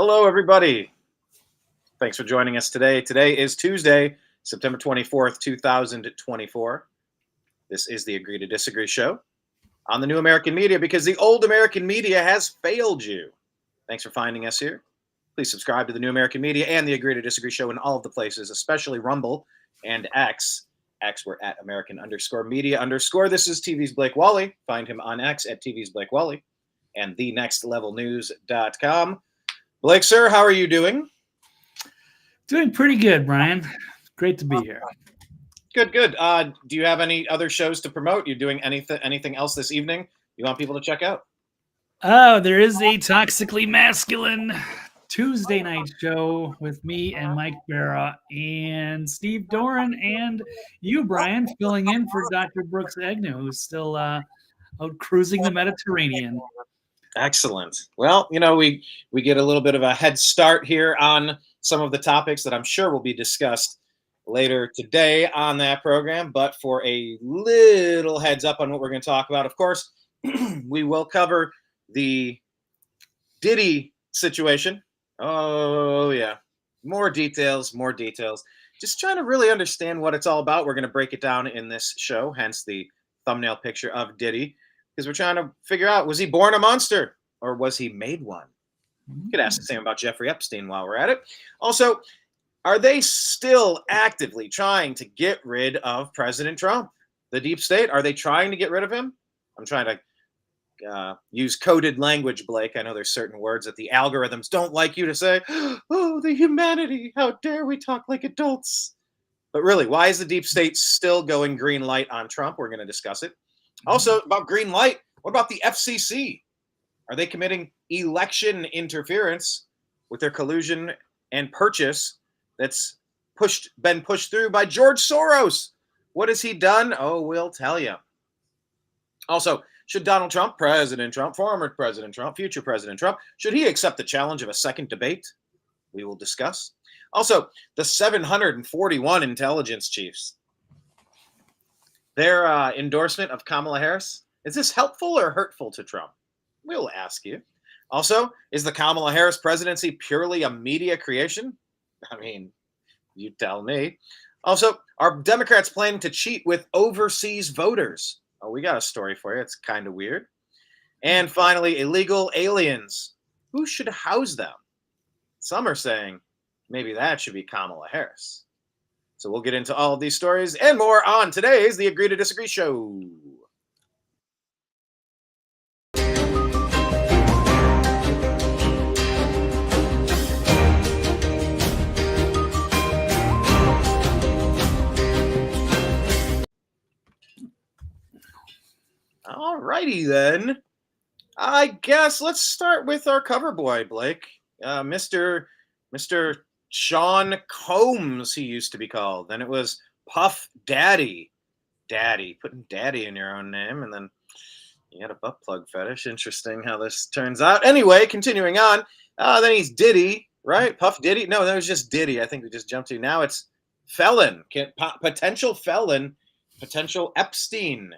Hello, everybody. Thanks for joining us today. Today is Tuesday, September 24th, 2024. This is the Agree to Disagree show on the New American Media because the old American media has failed you. Thanks for finding us here. Please subscribe to the New American Media and the Agree to Disagree show in all of the places, especially Rumble and X. X, we're at American_media_. This is TV's Blake Walley. Find him on X at TV's Blake Walley and thenextlevelnews.com. Blake, sir, how are you doing? Doing pretty good, Brian. Great to be here. Good. Do you have any other shows to promote? You doing anything else this evening you want people to check out? Oh, there is a Toxically Masculine Tuesday night show with me and Mike Barra and Steve Doran and you, Brian, filling in for Dr. Brooks Agnew, who's still out cruising the Mediterranean. Excellent. Well, we get a little bit of a head start here on some of the topics that I'm sure will be discussed later today on that program. But for a little heads up on what we're going to talk about, of course, we will cover the Diddy situation. Oh, yeah. More details. Just trying to really understand what it's all about. We're going to break it down in this show, hence the thumbnail picture of Diddy, because we're trying to figure out, was he born a monster or was he made one? You could ask the same about Jeffrey Epstein while we're at it. Also, are they still actively trying to get rid of President Trump? The deep state, are they trying to get rid of him? I'm trying to use coded language, Blake. I know there's certain words that the algorithms don't like you to say. Oh, the humanity. How dare we talk like adults? But really, why is the deep state still going green light on Trump? We're going to discuss it. Also, about green light, what about the FCC? Are they committing election interference with their collusion and purchase that's been pushed through by George Soros? What has he done? Oh, we'll tell you. Also, should Donald Trump, President Trump, former President Trump, future President Trump, should he accept the challenge of a second debate? We will discuss. Also, the 741 intelligence chiefs. Their endorsement of Kamala Harris, is this helpful or hurtful to Trump? We'll ask you. Also, is the Kamala Harris presidency purely a media creation? I mean, you tell me. Also, are Democrats planning to cheat with overseas voters? Oh, we got a story for you. It's kind of weird. And finally, illegal aliens. Who should house them? Some are saying maybe that should be Kamala Harris. So we'll get into all of these stories and more on today's The Agree to Disagree show. All righty then. I guess let's start with our cover boy, Blake. Mr. Sean Combs, he used to be called. Then it was Puff Daddy. Putting daddy in your own name, and then you had a butt plug fetish. Interesting how this turns out. Anyway, continuing on. Then he's Diddy, right? Puff Diddy? No, that was just Diddy. I think we just jumped to. Now it's felon. Potential felon. Potential Epstein.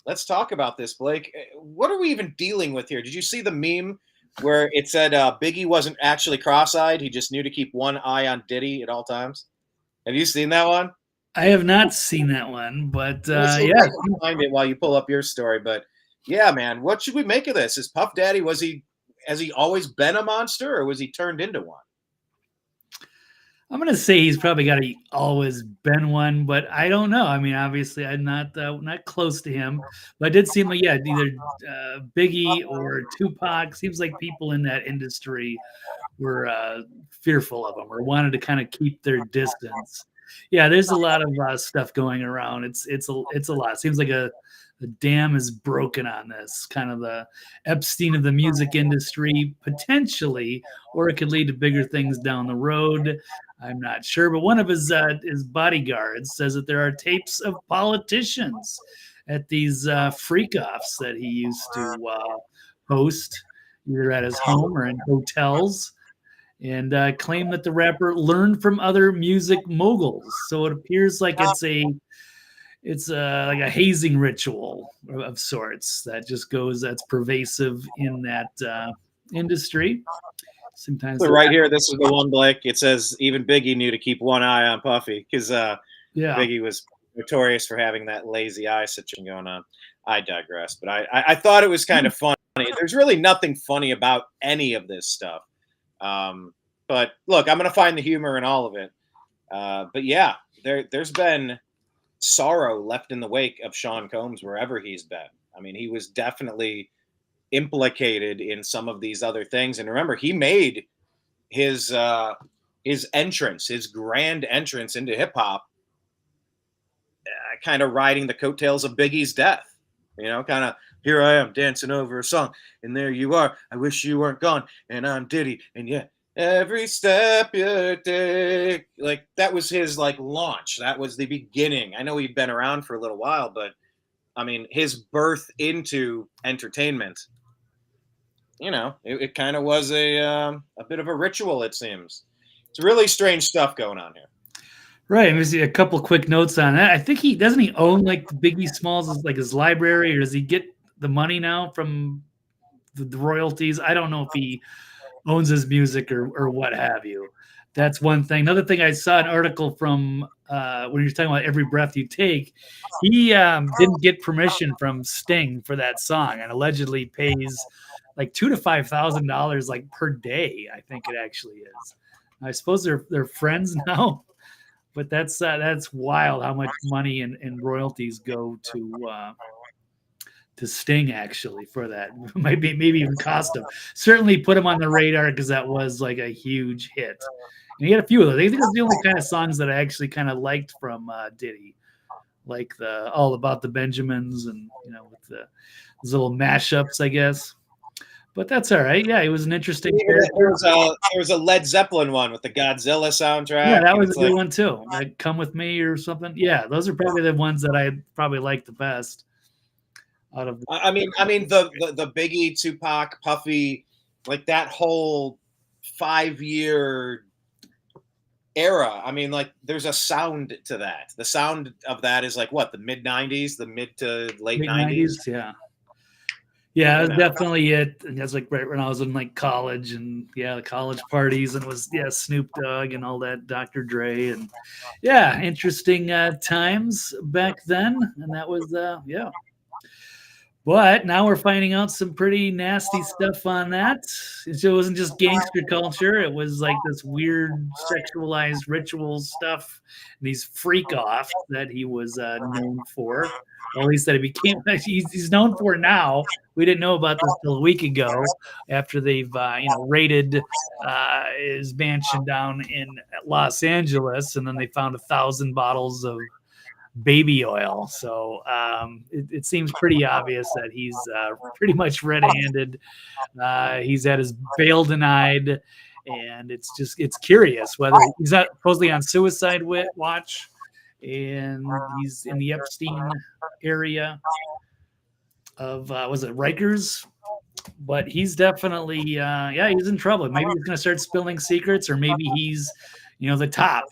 Let's talk about this, Blake. What are we even dealing with here? Did you see the meme where it said Biggie wasn't actually cross-eyed? He just knew to keep one eye on Diddy at all times. Have you seen that one? I have not seen that one, but yeah. Find it while you pull up your story. But yeah, man, what should we make of this? Is Puff Daddy, has he always been a monster, or was he turned into one? I'm going to say he's probably always been one, but I don't know. I mean, obviously, I'm not close to him, but it did seem like, yeah, either Biggie or Tupac. Seems like people in that industry were fearful of him or wanted to kind of keep their distance. Yeah, there's a lot of stuff going around. It's a lot. Seems like the dam is broken on this, kind of the Epstein of the music industry, potentially, or it could lead to bigger things down the road. I'm not sure, but one of his bodyguards says that there are tapes of politicians at these freak-offs that he used to host, either at his home or in hotels, and claim that the rapper learned from other music moguls. So it appears like it's like a hazing ritual of sorts that just goes, that's pervasive in that industry. sometimes. So right here, this is the one, Blake. It says even Biggie knew to keep one eye on Puffy because Biggie was notorious for having that lazy eye situation going on. I digress, but I thought it was kind of funny. There's really nothing funny about any of this stuff. But look, I'm going to find the humor in all of it. But yeah, there's been sorrow left in the wake of Sean Combs wherever he's been. I mean, he was definitely implicated in some of these other things. And remember, he made his entrance, his grand entrance into hip hop, kind of riding the coattails of Biggie's death. You know, kind of, here I am dancing over a song, and there you are. I wish you weren't gone, and I'm Diddy, and yeah, every step you take. Like, that was his like launch. That was the beginning. I know he'd been around for a little while, but I mean, his birth into entertainment, you know, it kind of was a bit of a ritual, it seems. It's really strange stuff going on here. Right. Let me see a couple quick notes on that. I think he own like the Biggie Smalls, like his library, or does he get the money now from the royalties? I don't know if he owns his music or what have you. That's one thing. Another thing, I saw an article from when you're talking about Every Breath You Take. He didn't get permission from Sting for that song, and allegedly pays like $2,000 to $5,000 like per day. I think it actually is. I suppose they're friends now, but that's wild how much money and royalties go to Sting actually for that. Maybe even cost him. Certainly put him on the radar because that was like a huge hit. And he had a few of those. I think it's the only kind of songs that I actually kind of liked from Diddy, like the All About the Benjamins, and with those little mashups, I guess. But that's all right. Yeah, he was an interesting character. There was a Led Zeppelin one with the Godzilla soundtrack. Yeah, that was a good one too. Like Come With Me or something. Yeah, those are probably the ones that I probably like the best. Out of I mean the Biggie, Tupac, Puffy, like that whole 5-year era. I mean, like, there's a sound to that. The sound of that is like what, the mid 90s, the mid to late 90s. Yeah, it was definitely it. And that's like right when I was in like college, and the college parties, and it was Snoop Dogg and all that, Dr. Dre, and interesting times back then. And that was But now we're finding out some pretty nasty stuff on that. It wasn't just gangster culture. It was like this weird sexualized ritual stuff, these freak offs that he was known for. Or at least that he's known for now. We didn't know about this till a week ago after they've raided his mansion down in Los Angeles, and then they found 1,000 bottles of baby oil. So it seems pretty obvious that he's pretty much red-handed. He's had his bail denied, and it's curious whether he's not supposedly on suicide watch, and he's in the Epstein area of was it Rikers? But he's definitely he's in trouble. Maybe he's going to start spilling secrets, or maybe he's the top.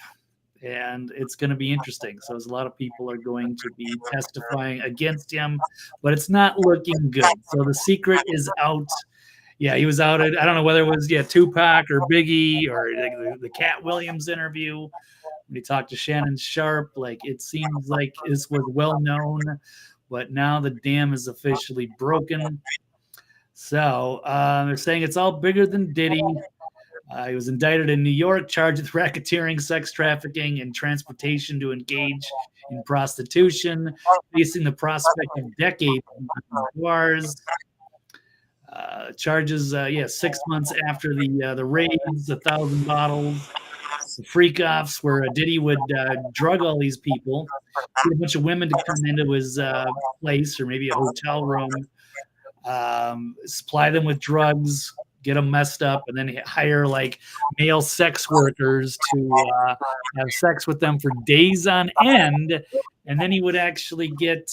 And it's going to be interesting. So a lot of people are going to be testifying against him, but it's not looking good. So the secret is out. Yeah, he was outed. I don't know whether it was Tupac or Biggie or the Cat Williams interview when he talked to Shannon Sharp. Like, it seems like this was well known, but now the dam is officially broken. So they're saying it's all bigger than Diddy. He was indicted in New York, charged with racketeering, sex trafficking, and transportation to engage in prostitution, facing the prospect of decades in bars. Charges, 6 months after the raids, 1,000 bottles, the freak-offs where Diddy would drug all these people, get a bunch of women to come into his place or maybe a hotel room, supply them with drugs, get them messed up, and then hire like male sex workers to have sex with them for days on end. And then he would actually get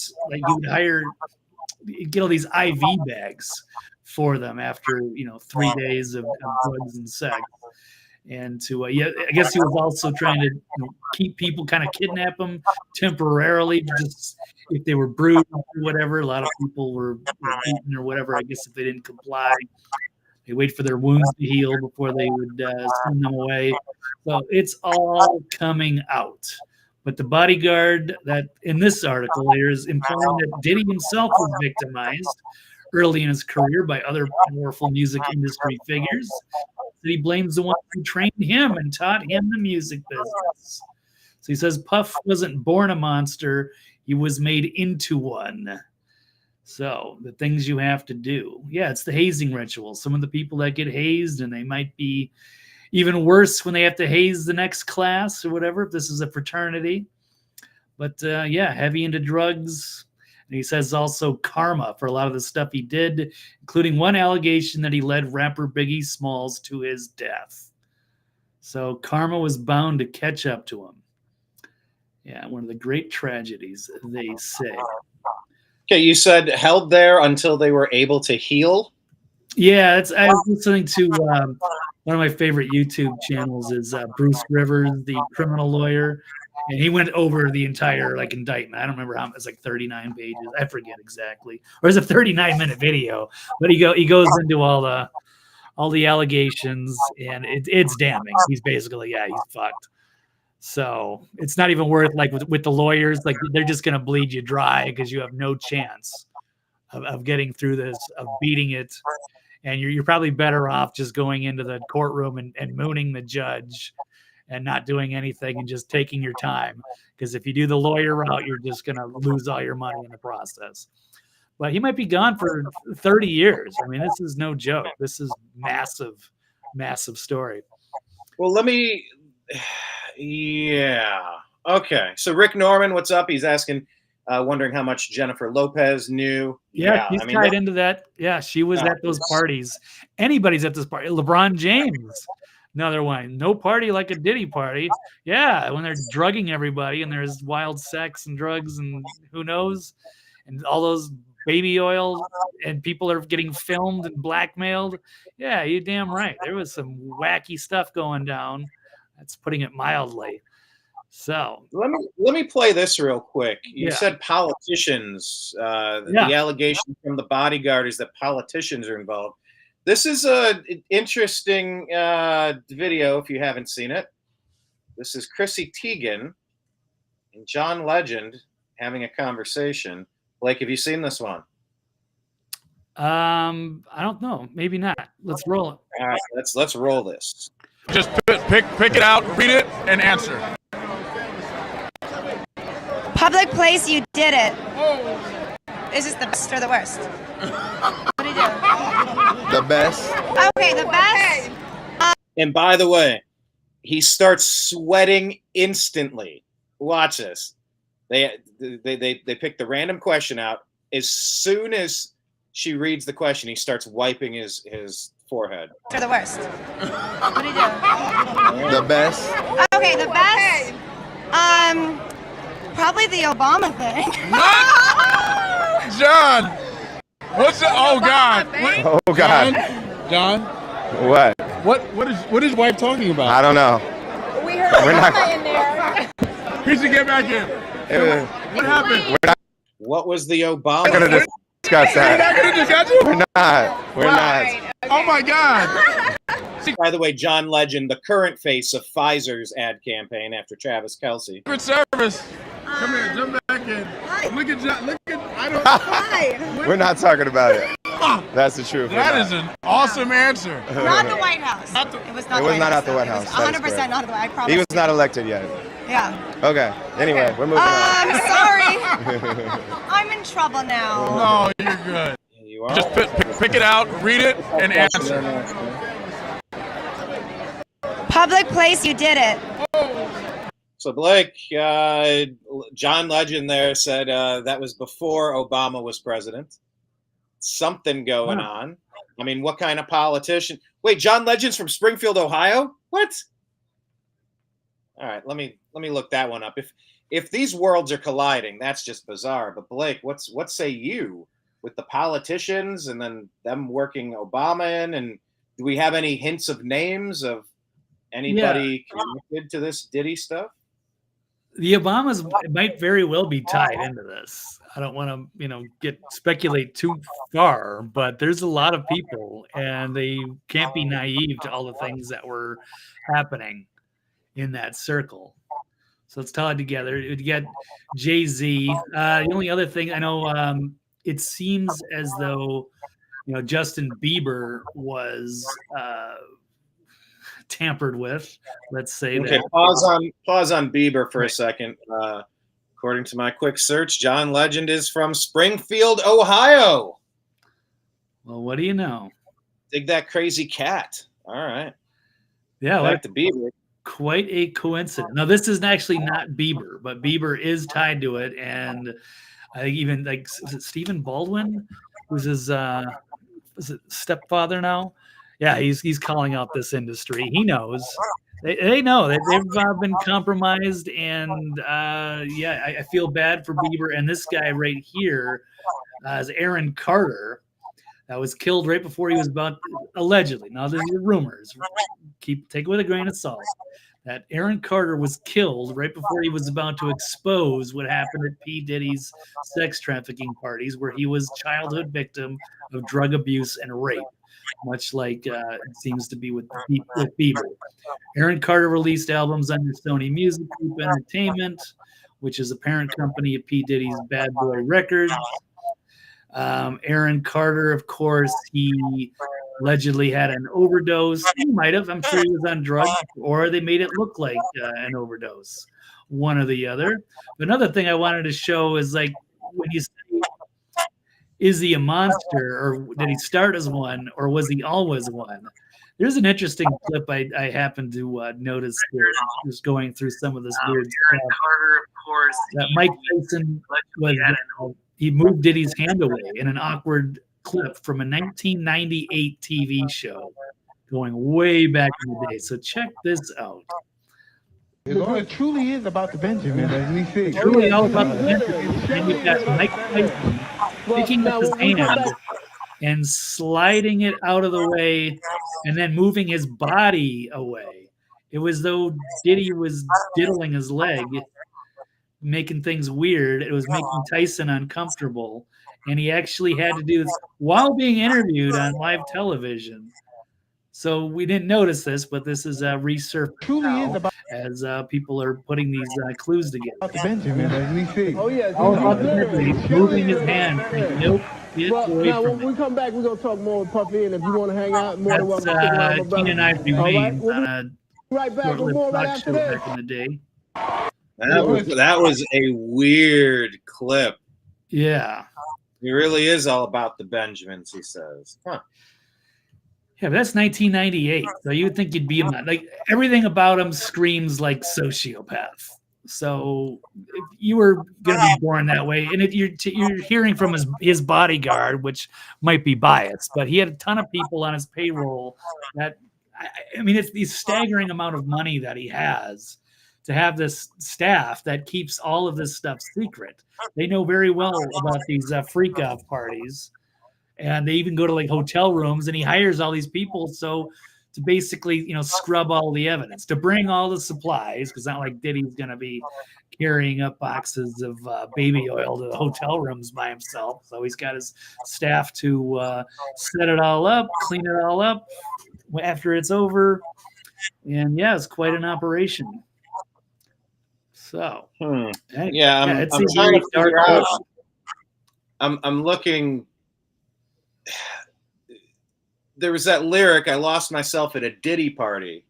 all these IV bags for them after 3 days of drugs and sex. And I guess he was also trying to keep people, kind of kidnap them temporarily, just if they were bruised or whatever. A lot of people were beaten or whatever, I guess, if they didn't comply. They wait for their wounds to heal before they would send them away. So it's all coming out. But the bodyguard that in this article here is implying that Diddy himself was victimized early in his career by other powerful music industry figures. That he blames the one who trained him and taught him the music business. So he says Puff wasn't born a monster, he was made into one. So the things you have to do. Yeah, it's the hazing ritual. Some of the people that get hazed, and they might be even worse when they have to haze the next class or whatever, if this is a fraternity. But yeah, heavy into drugs. And he says also karma for a lot of the stuff he did, including one allegation that he led rapper Biggie Smalls to his death. So karma was bound to catch up to him. Yeah, one of the great tragedies, they say. Okay, you said held there until they were able to heal? Yeah, I was listening to one of my favorite YouTube channels is Bruce Rivers, the criminal lawyer. And he went over the entire indictment. I don't remember how it's 39 pages. I forget exactly. Or it's a 39-minute video. But he goes into all the allegations, and it's damning. He's basically, he's fucked. So it's not even worth with the lawyers, they're just gonna bleed you dry because you have no chance of getting through this, of beating it. And you're probably better off just going into the courtroom and mooning the judge and not doing anything and just taking your time. Because if you do the lawyer route, you're just going to lose all your money in the process. But he might be gone for 30 years. I mean, this is no joke. This is massive, massive story. Well, okay. So Rick Norman, what's up? He's asking, wondering how much Jennifer Lopez knew. Yeah, she's tied into that. Yeah, she was at those parties. Anybody's at this party. LeBron James. Another one. No party like a Diddy party. Yeah, when they're drugging everybody and there's wild sex and drugs and who knows, and all those baby oil, and people are getting filmed and blackmailed. Yeah, you're damn right. There was some wacky stuff going down. That's putting it mildly. So let me play this real quick. You said politicians. The allegation from the bodyguard is that politicians are involved. This is an interesting video if you haven't seen it. This is Chrissy Teigen and John Legend having a conversation. Blake, have you seen this one? I don't know. Maybe not. Let's roll it. All right, let's roll this. Just pick it out, read it, and answer. Public place, you did it. Is this the best or the worst? What do you do? The best. Okay, the best. And by the way, he starts sweating instantly. Watch this. They pick the random question out. As soon as she reads the question, he starts wiping his forehead. Or the worst? What do you do? The best. Okay, the best. Probably the Obama thing. John, what's the? Oh God. Oh God. John. What? What is wife talking about? I don't know. We heard We're not- Obama in there. Chrissy, get back in. What happened? We're not What was the Obama? going to discuss You're not that. gonna discuss it? We're not. We're not. Oh my God. By the way, John Legend, the current face of Pfizer's ad campaign after Travis Kelce. Secret Service. Come here, jump back in. Look at John. I don't. Hi. We're not talking about it. That's the truth. That is an awesome answer. Not the White House. It was not. It was not at the White House. It That was is 100% correct. not at the White House. I promise. He was not elected yet. Yeah. Okay. Anyway, we're moving on. I'm sorry. I'm in trouble now. No, you're good. You are. Just pick it out, read it, and answer. Public place, you did it. So Blake, John Legend there said that was before Obama was president. Something going on. I mean, what kind of politician? Wait, John Legend's from Springfield, Ohio? What? All right, let me look that one up. If these worlds are colliding, that's just bizarre. But Blake, what say you with the politicians and then them working Obama in? And do we have any hints of names of anybody connected to this Diddy stuff? the Obamas might very well be tied into this. I don't want to, speculate too far, but there's a lot of people, and they can't be naive to all the things that were happening in that circle. So let's tie it together. You get Jay-Z. The only other thing I know, it seems as though Justin Bieber was tampered with. Let's say Okay, that. pause on Bieber for a second. According to my quick search, John Legend is from Springfield, Ohio. Well, what do you know? Dig that crazy cat. All right. Yeah, back to Bieber. Quite a coincidence. Now, this is actually not Bieber, but Bieber is tied to it, and I think even is it Stephen Baldwin, who's his is it stepfather now? Yeah, he's calling out this industry. He knows. They know that they've been compromised, and I feel bad for Bieber. And this guy right here is Aaron Carter, that was killed right before he was about, allegedly. Now there's rumors. Take it with a grain of salt. That Aaron Carter was killed right before he was about to expose what happened at P. Diddy's sex trafficking parties, where he was childhood victim of drug abuse and rape, much like it seems to be with Bieber. Aaron Carter released albums under Sony Music Group Entertainment, which is a parent company of P. Diddy's Bad Boy Records. Aaron Carter, of course, he allegedly had an overdose. He might have. I'm sure he was on drugs, or they made it look like an overdose, one or the other. But another thing I wanted to show is when you say, is he a monster, or did he start as one, or was he always one? There's an interesting clip I happened to notice here, just going through some of this weird stuff. Carter, of course, that Mike Tyson he moved Diddy's hand away in an awkward clip from a 1998 TV show going way back in the day. So check this out. It truly is about the Benjamin, as we see. It's truly all about the Benjamin. And you've got Mike Tyson picking up his hand and sliding it out of the way and then moving his body away. It was though Diddy was diddling his leg, making things weird. It was making Tyson uncomfortable. And he actually had to do this while being interviewed on live television. So we didn't notice this, but this is resurfaced as people are putting these clues together. Benjamin, as we see. Oh, yeah. All about the Benjamin. He's moving his hand. Nope. Now, when we come back, we're going to talk more with Puffy, and if you want to hang out, more than welcome to stick around, my brother. Keenan Ivory Wayne We'll be right back with more right after this. Back in the day. That was a weird clip. Yeah. He really is all about the Benjamins, he says. Huh. Yeah, but that's 1998. So you would think you'd be like everything about him screams like sociopath. So if you were going to be born that way, and if you're hearing from his bodyguard, which might be biased, but he had a ton of people on his payroll. That I mean, it's the staggering amount of money that he has to have this staff that keeps all of this stuff secret. They know very well about these freak out parties, and they even go to like hotel rooms, and he hires all these people to basically scrub all the evidence, to bring all the supplies, because not like Diddy's going to be carrying up boxes of baby oil to the hotel rooms by himself. So he's got his staff to set it all up, clean it all up after it's over, and yeah, it's quite an operation. So, I'm trying to figure out. I'm looking. There was that lyric, "I lost myself at a Diddy party,"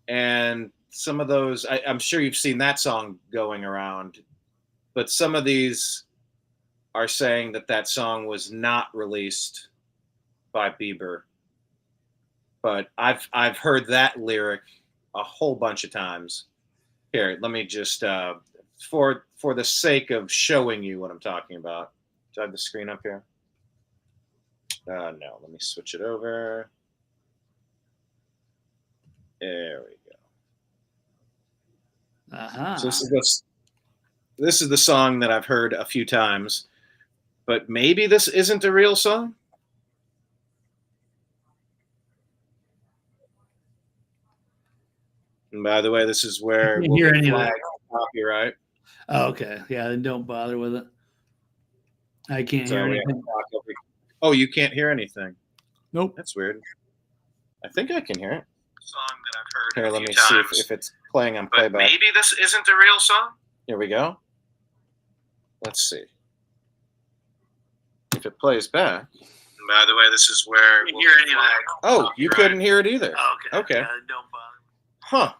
and some of those, I'm sure you've seen that song going around, but some of these are saying that song was not released by Bieber. But I've heard that lyric a whole bunch of times. Here, let me just, for the sake of showing you what I'm talking about. Do I have the screen up here? No, let me switch it over. There we go. Uh-huh. So this is the song that I've heard a few times, but maybe this isn't a real song. And by the way, this is where We'll copyright. Oh, okay. Yeah, then don't bother with it. I can't hear anything. Oh, you can't hear anything. Nope. That's weird. I think I can hear it. Song that I've heard Here, a let few me times, see if it's playing on but playback. maybe this isn't a real song. Here we go. Let's see if it plays back. And by the way, this is where we'll hear any of that. Oh, you couldn't hear it either. Okay. Okay. Yeah, don't bother. Huh.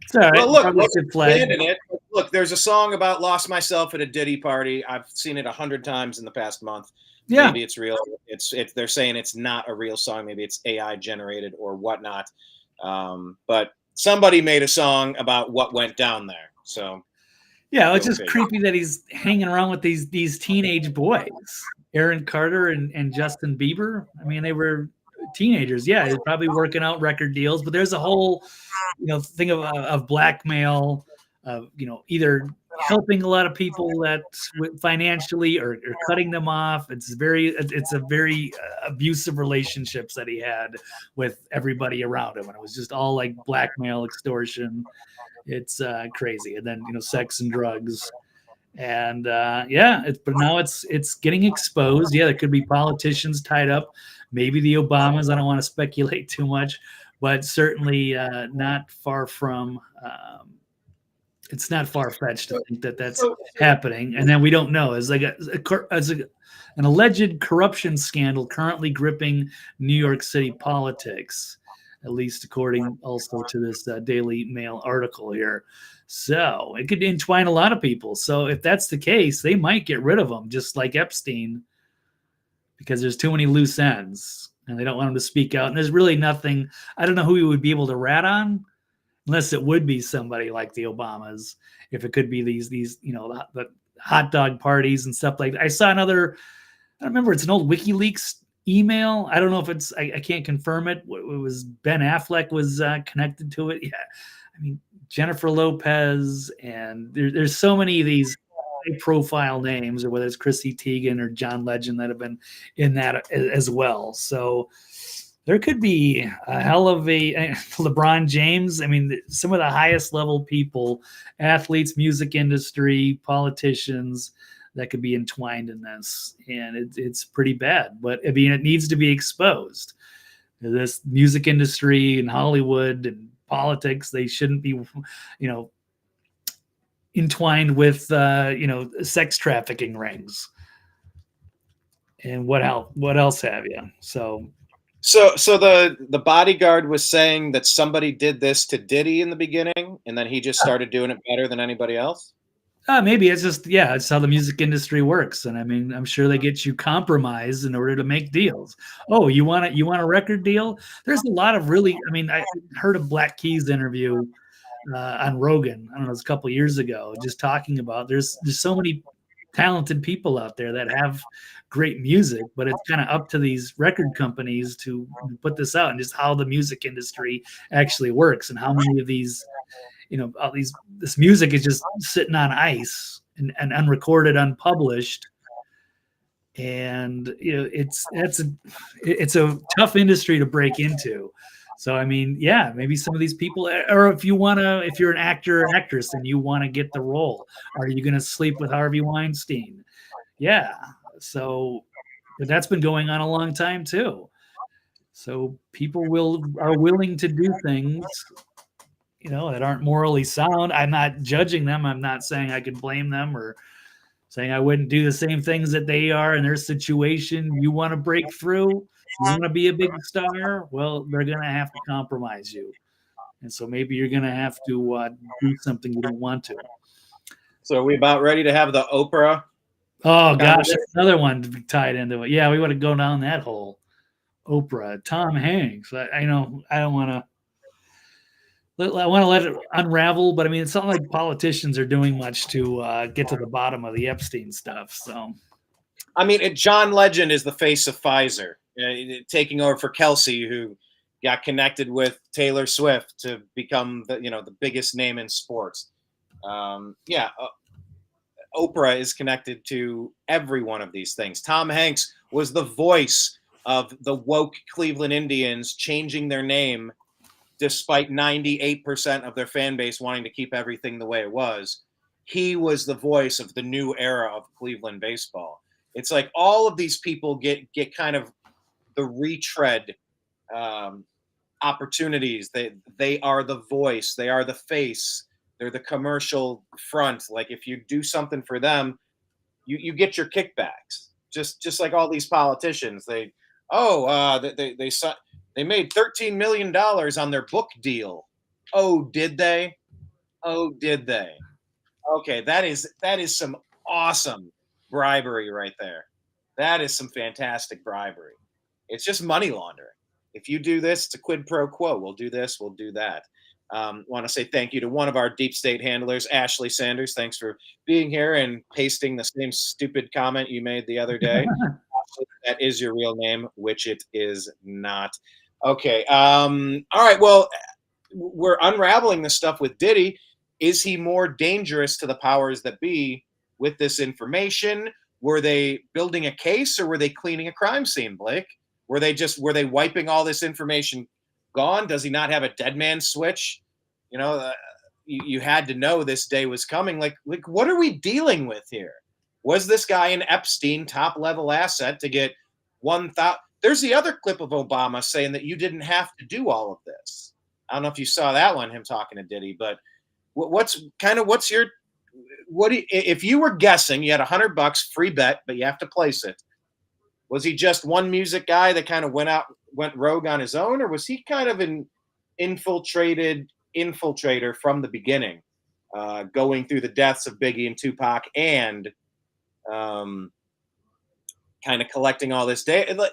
It's all right. Well, look, Probably let's should flag. abandon it. Look, there's a song about lost myself at a Diddy party. I've seen it 100 times in the past month. Yeah. Maybe it's real. They're saying it's not a real song. Maybe it's AI generated or whatnot. But somebody made a song about what went down there. So Yeah, it's just Okay. creepy that he's hanging around with these teenage boys, Aaron Carter and Justin Bieber. I mean, they were teenagers. Yeah, they're probably working out record deals, but there's a whole, thing of blackmail, either helping a lot of people that financially or cutting them off. It's a very abusive relationships that he had with everybody around him, and it was just all like blackmail, extortion. It's crazy. And then sex and drugs, and but now it's getting exposed. Yeah, there could be politicians tied up, maybe the Obamas. I don't want to speculate too much, but certainly not far from it's not far-fetched to think that that's happening. And then we don't know. As like an alleged corruption scandal currently gripping New York City politics, at least according also to this Daily Mail article here. So it could entwine a lot of people. So if that's the case, they might get rid of him, just like Epstein, because there's too many loose ends and they don't want him to speak out. And there's really nothing. I don't know who he would be able to rat on, unless it would be somebody like the Obamas. If it could be these the hot dog parties and stuff like that. I saw another. I don't remember. It's an old WikiLeaks email. I don't know if it's. I can't confirm it. It was Ben Affleck was connected to it. Yeah, I mean Jennifer Lopez, and there's so many of these high-profile names, or whether it's Chrissy Teigen or John Legend that have been in that as well. So there could be a hell of a LeBron James. I mean, some of the highest level people, athletes, music industry, politicians, that could be entwined in this, and it's pretty bad. But I mean, it needs to be exposed. This music industry and Hollywood and politics, they shouldn't be, entwined with, sex trafficking rings. And what else have you? So the bodyguard was saying that somebody did this to Diddy in the beginning, and then he just started doing it better than anybody else. Maybe it's just, it's how the music industry works. And I mean, I'm sure they get you compromised in order to make deals. Oh, you want a record deal? There's a lot of really, I mean, I heard a Black Keys interview on Rogan, I don't know, it was a couple of years ago, just talking about there's so many talented people out there that have great music, but it's kind of up to these record companies to put this out, and just how the music industry actually works, and how many of these, this music is just sitting on ice and unrecorded, unpublished. And it's a tough industry to break into. So I mean, maybe some of these people, or if you're an actor or actress and you want to get the role, are you going to sleep with Harvey Weinstein? Yeah. So, but that's been going on a long time too. So people are willing to do things, that aren't morally sound. I'm not judging them. I'm not saying I could blame them or saying I wouldn't do the same things that they are in their situation. You want to break through, you want to be a big star, well, they're going to have to compromise you. And so maybe you're going to have to do something you don't want to. So are we about ready to have the Oprah? Oh, gosh, that's another one to be tied into it. Yeah, we want to go down that hole. Oprah, Tom Hanks. I don't want to. I want to let it unravel, but I mean, it's not like politicians are doing much to get to the bottom of the Epstein stuff. So, I mean, John Legend is the face of Pfizer, taking over for Kelsey, who got connected with Taylor Swift to become the biggest name in sports. Oprah is connected to every one of these things. Tom Hanks was the voice of the woke Cleveland Indians changing their name despite 98% of their fan base wanting to keep everything the way it was, he was the voice of the new era of Cleveland baseball. It's like all of these people get kind of the retread opportunities. They are the voice. They are the face. They're the commercial front. Like if you do something for them, you get your kickbacks. Just like all these politicians. They made $13 million on their book deal. Oh, did they? Oh, did they? Okay, that is some awesome bribery right there. That is some fantastic bribery. It's just money laundering. If you do this, it's a quid pro quo. We'll do this, we'll do that. Want to say thank you to one of our deep state handlers, Ashley Sanders. Thanks for being here and pasting the same stupid comment you made the other day. That is your real name, which it is not. Okay. All right. Well, we're unraveling this stuff with Diddy. Is he more dangerous to the powers that be with this information? Were they building a case or were they cleaning a crime scene, Blake? Were they wiping all this information gone? Does he not have a dead man switch? You know, you had to know this day was coming. Like what are we dealing with here? Was this guy an Epstein top level asset to get 1,000? There's the other clip of Obama saying that you didn't have to do all of this. I don't know if you saw that one, him talking to Diddy, but if you were guessing, you had $100 free bet, but you have to place it. Was he just one music guy that kind of went rogue on his own, or was he kind of an infiltrator from the beginning, going through the deaths of Biggie and Tupac and kind of collecting all this data?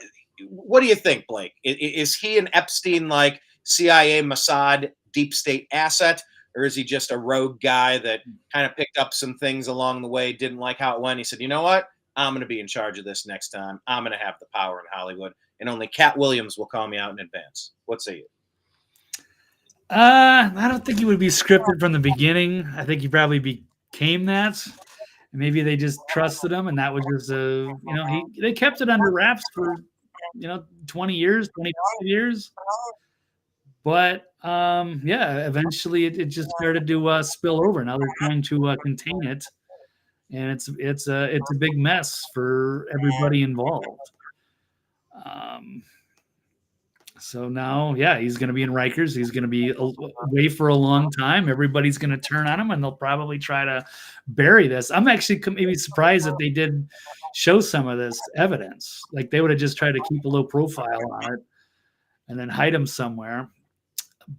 What do you think, Blake? Is he an Epstein-like CIA, Mossad, deep state asset, or is he just a rogue guy that kind of picked up some things along the way, didn't like how it went? He said, you know what? I'm going to be in charge of this next time. I'm going to have the power in Hollywood, and only Cat Williams will call me out in advance. What say you? I don't think he would be scripted from the beginning. I think he probably became that. Maybe they just trusted him, and that was just they kept it under wraps for 20 years, 25 years. But eventually it just started to spill over. Now they're trying to contain it, and it's a big mess for everybody involved. So now, he's going to be in Rikers. He's going to be away for a long time. Everybody's going to turn on him, and they'll probably try to bury this. I'm actually maybe surprised that they did show some of this evidence. Like they would have just tried to keep a low profile on it and then hide him somewhere.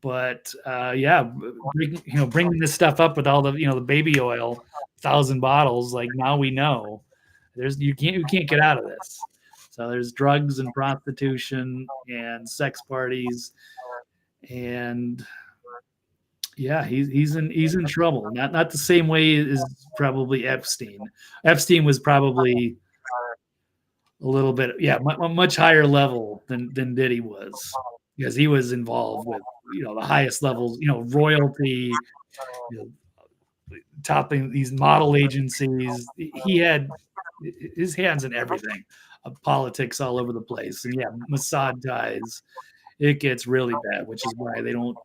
But bringing this stuff up with all the the baby oil, 1,000 bottles. Like now we know you can't get out of this. So there's drugs and prostitution and sex parties, and he's in trouble. Not the same way as probably Epstein. Epstein was probably a little bit much higher level than Diddy was, because he was involved with the highest levels, royalty, topping these model agencies. He had his hands in everything. Politics all over the place, and Mossad ties. It gets really bad, which is why they don't.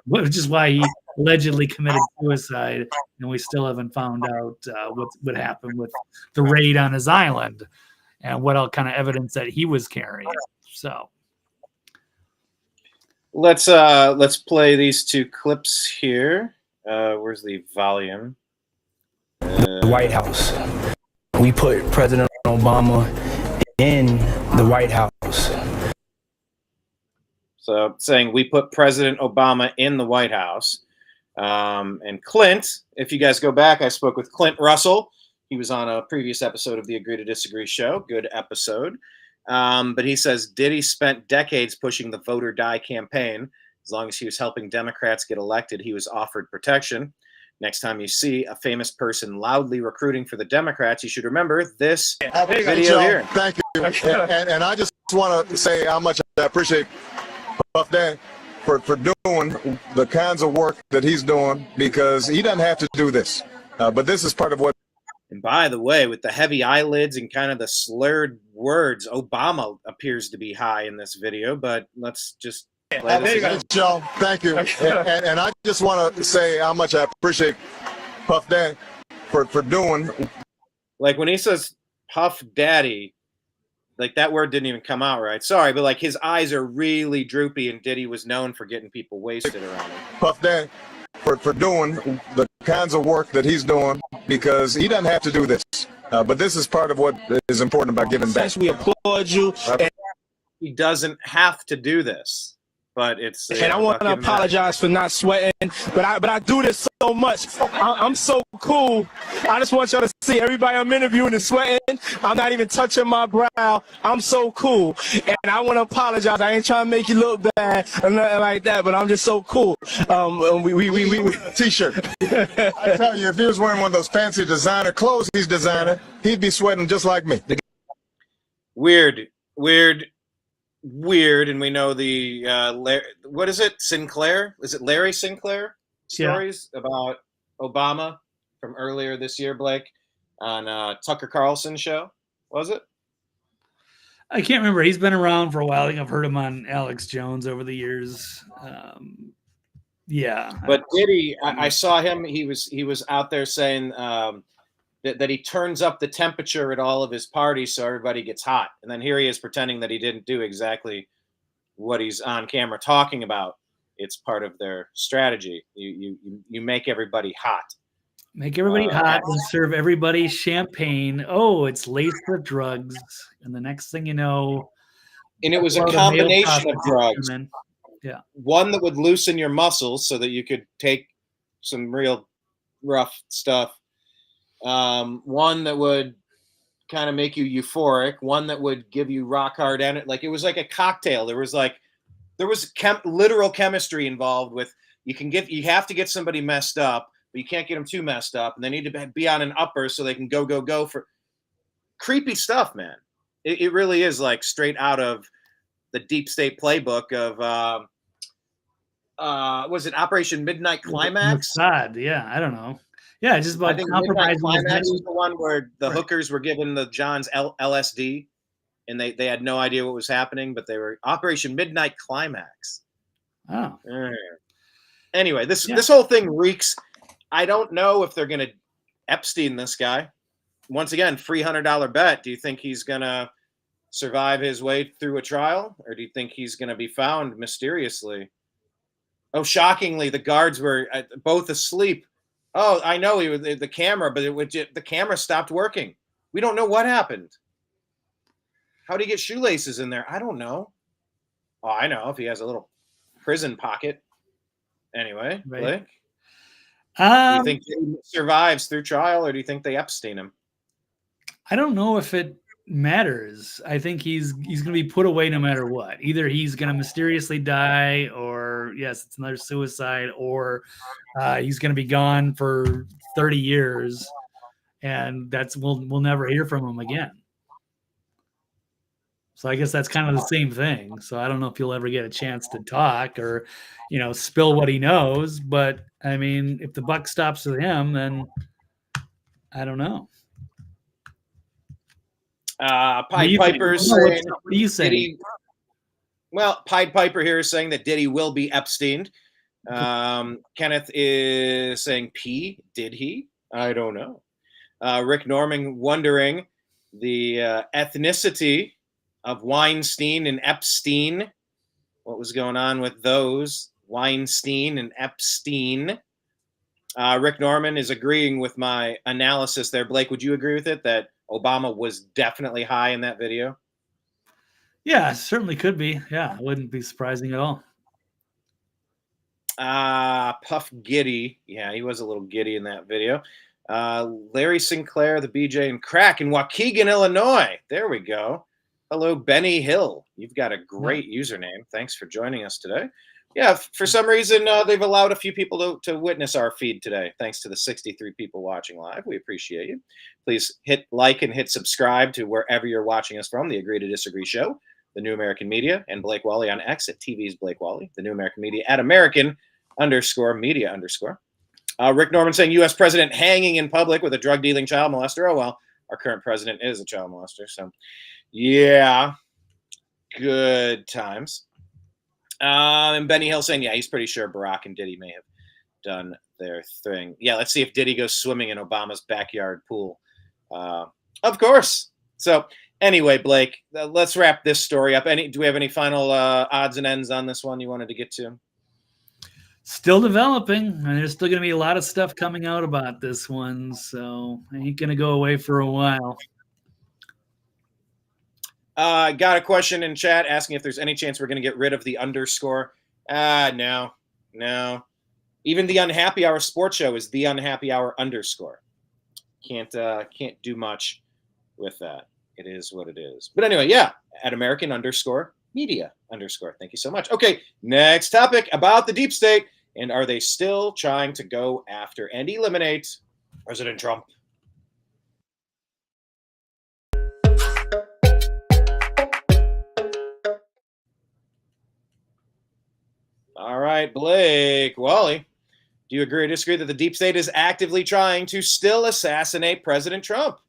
Which is why he allegedly committed suicide, and we still haven't found out what happened with the raid on his island and what all kind of evidence that he was carrying. So let's play these two clips here. Where's the volume? The White House. We put President Obama in the White House. So saying we put President Obama in the White House. And Clint, if you guys go back, I spoke with Clint Russell. He was on a previous episode of the Agree to Disagree show. Good episode. But he says Diddy spent decades pushing the vote or die campaign. As long as he was helping Democrats get elected, he was offered protection. Next time you see a famous person loudly recruiting for the Democrats, you should remember this video here. Thank you. And I just want to say how much I appreciate Puff Daddy for doing the kinds of work that he's doing, because he doesn't have to do this. But this is part of what. And by the way, with the heavy eyelids and kind of the slurred words, Obama appears to be high in this video, but let's just Hey, Joe, thank you. And I just want to say how much I appreciate Puff Daddy for doing. Like when he says Puff Daddy, like that word didn't even come out right. Sorry, but like his eyes are really droopy, and Diddy was known for getting people wasted around him. Puff Daddy for doing the kinds of work that he's doing, because he doesn't have to do this. But this is part of what is important about giving back. We applaud you. He doesn't have to do this. But it's and I want to apologize for not sweating, but I do this so much. I'm so cool. I just want y'all to see everybody I'm interviewing is sweating. I'm not even touching my brow. I'm so cool, and I want to apologize. I ain't trying to make you look bad or nothing like that, but I'm just so cool. We T-shirt. I tell you, if he was wearing one of those fancy designer clothes he's designing, he'd be sweating just like me. Weird, and we know the what is it, Sinclair? Is it Larry Sinclair stories about Obama from earlier this year, Blake, on Tucker Carlson's show? Was it? I can't remember. He's been around for a while. I think I've heard him on Alex Jones over the years. Yeah, but Diddy, I saw him. He was out there saying that he turns up the temperature at all of his parties so everybody gets hot. And then here he is pretending that he didn't do exactly what he's on camera talking about. It's part of their strategy. You make everybody hot. Make everybody hot and serve everybody champagne. Oh, it's laced with drugs. And the next thing you know. And it was a combination of drugs. Yeah. One that would loosen your muscles so that you could take some real rough stuff. One that would kind of make you euphoric, one that would give you rock hard energy. Like it was like a cocktail. There was literal chemistry involved with, you have to get somebody messed up, but you can't get them too messed up. And they need to be on an upper so they can go for creepy stuff, man. It really is like straight out of the deep state playbook of, was it Operation Midnight Climax? Yeah. I don't know. Yeah, just about compromising. Climax was the one where the hookers were given the John's LSD, and they had no idea what was happening, but they were Operation Midnight Climax. Oh. Anyway, this whole thing reeks. I don't know if they're going to Epstein this guy. Once again, $300 bet. Do you think he's going to survive his way through a trial, or do you think he's going to be found mysteriously? Oh, shockingly, the guards were both asleep. Oh, I know he was the camera, but the camera stopped working. We don't know what happened. How did he get shoelaces in there? I don't know. Oh, I know, if he has a little prison pocket. Anyway, right. Blake, do you think he survives through trial, or do you think they Epstein him? I don't know if it matters. I think he's going to be put away no matter what. Either he's going to mysteriously die, or yes, it's another suicide, or he's going to be gone for 30 years, and we'll never hear from him again. So I guess that's kind of the same thing. So I don't know if he'll ever get a chance to talk or, spill what he knows. But I mean, if the buck stops with him, then I don't know. Pied Piper saying, what do you say? Pied Piper here is saying that Diddy will be Epsteined. Kenneth is saying did he? I don't know. Rick Norman wondering the ethnicity of Weinstein and Epstein. What was going on with those? Weinstein and Epstein. Rick Norman is agreeing with my analysis there. Blake, would you agree with it that Obama was definitely high in that video? Yeah, certainly could be. Yeah, it wouldn't be surprising at all. Puff Giddy. Yeah, he was a little giddy in that video. Larry Sinclair, the BJ and Crack in Waukegan, Illinois. There we go. Hello, Benny Hill. You've got a great username. Thanks for joining us today. Yeah, for some reason, they've allowed a few people to witness our feed today. Thanks to the 63 people watching live. We appreciate you. Please hit like and hit subscribe to wherever you're watching us from. The Agree to Disagree Show, The New American Media, and Blake Walley on X at TV's Blake Walley. The New American Media at American_media_. Rick Norman saying U.S. president hanging in public with a drug-dealing child molester. Oh, well, our current president is a child molester. So, yeah, good times. And Benny Hill saying, yeah, he's pretty sure Barack and Diddy may have done their thing. Yeah, let's see if Diddy goes swimming in Obama's backyard pool. Of course. So anyway, Blake, let's wrap this story up. Do we have any final odds and ends on this one you wanted to get to? Still developing, and there's still going to be a lot of stuff coming out about this one, so I ain't going to go away for a while. Got a question in chat asking if there's any chance we're going to get rid of the underscore. No. Even the Unhappy Hour sports show is the Unhappy Hour underscore. Can't do much with that. It is what it is. But anyway, yeah, at American underscore media underscore. Thank you so much. Okay, next topic about the deep state. And are they still trying to go after and eliminate President Trump? All right, Blake Walley, do you agree or disagree that the deep state is actively trying to still assassinate President Trump?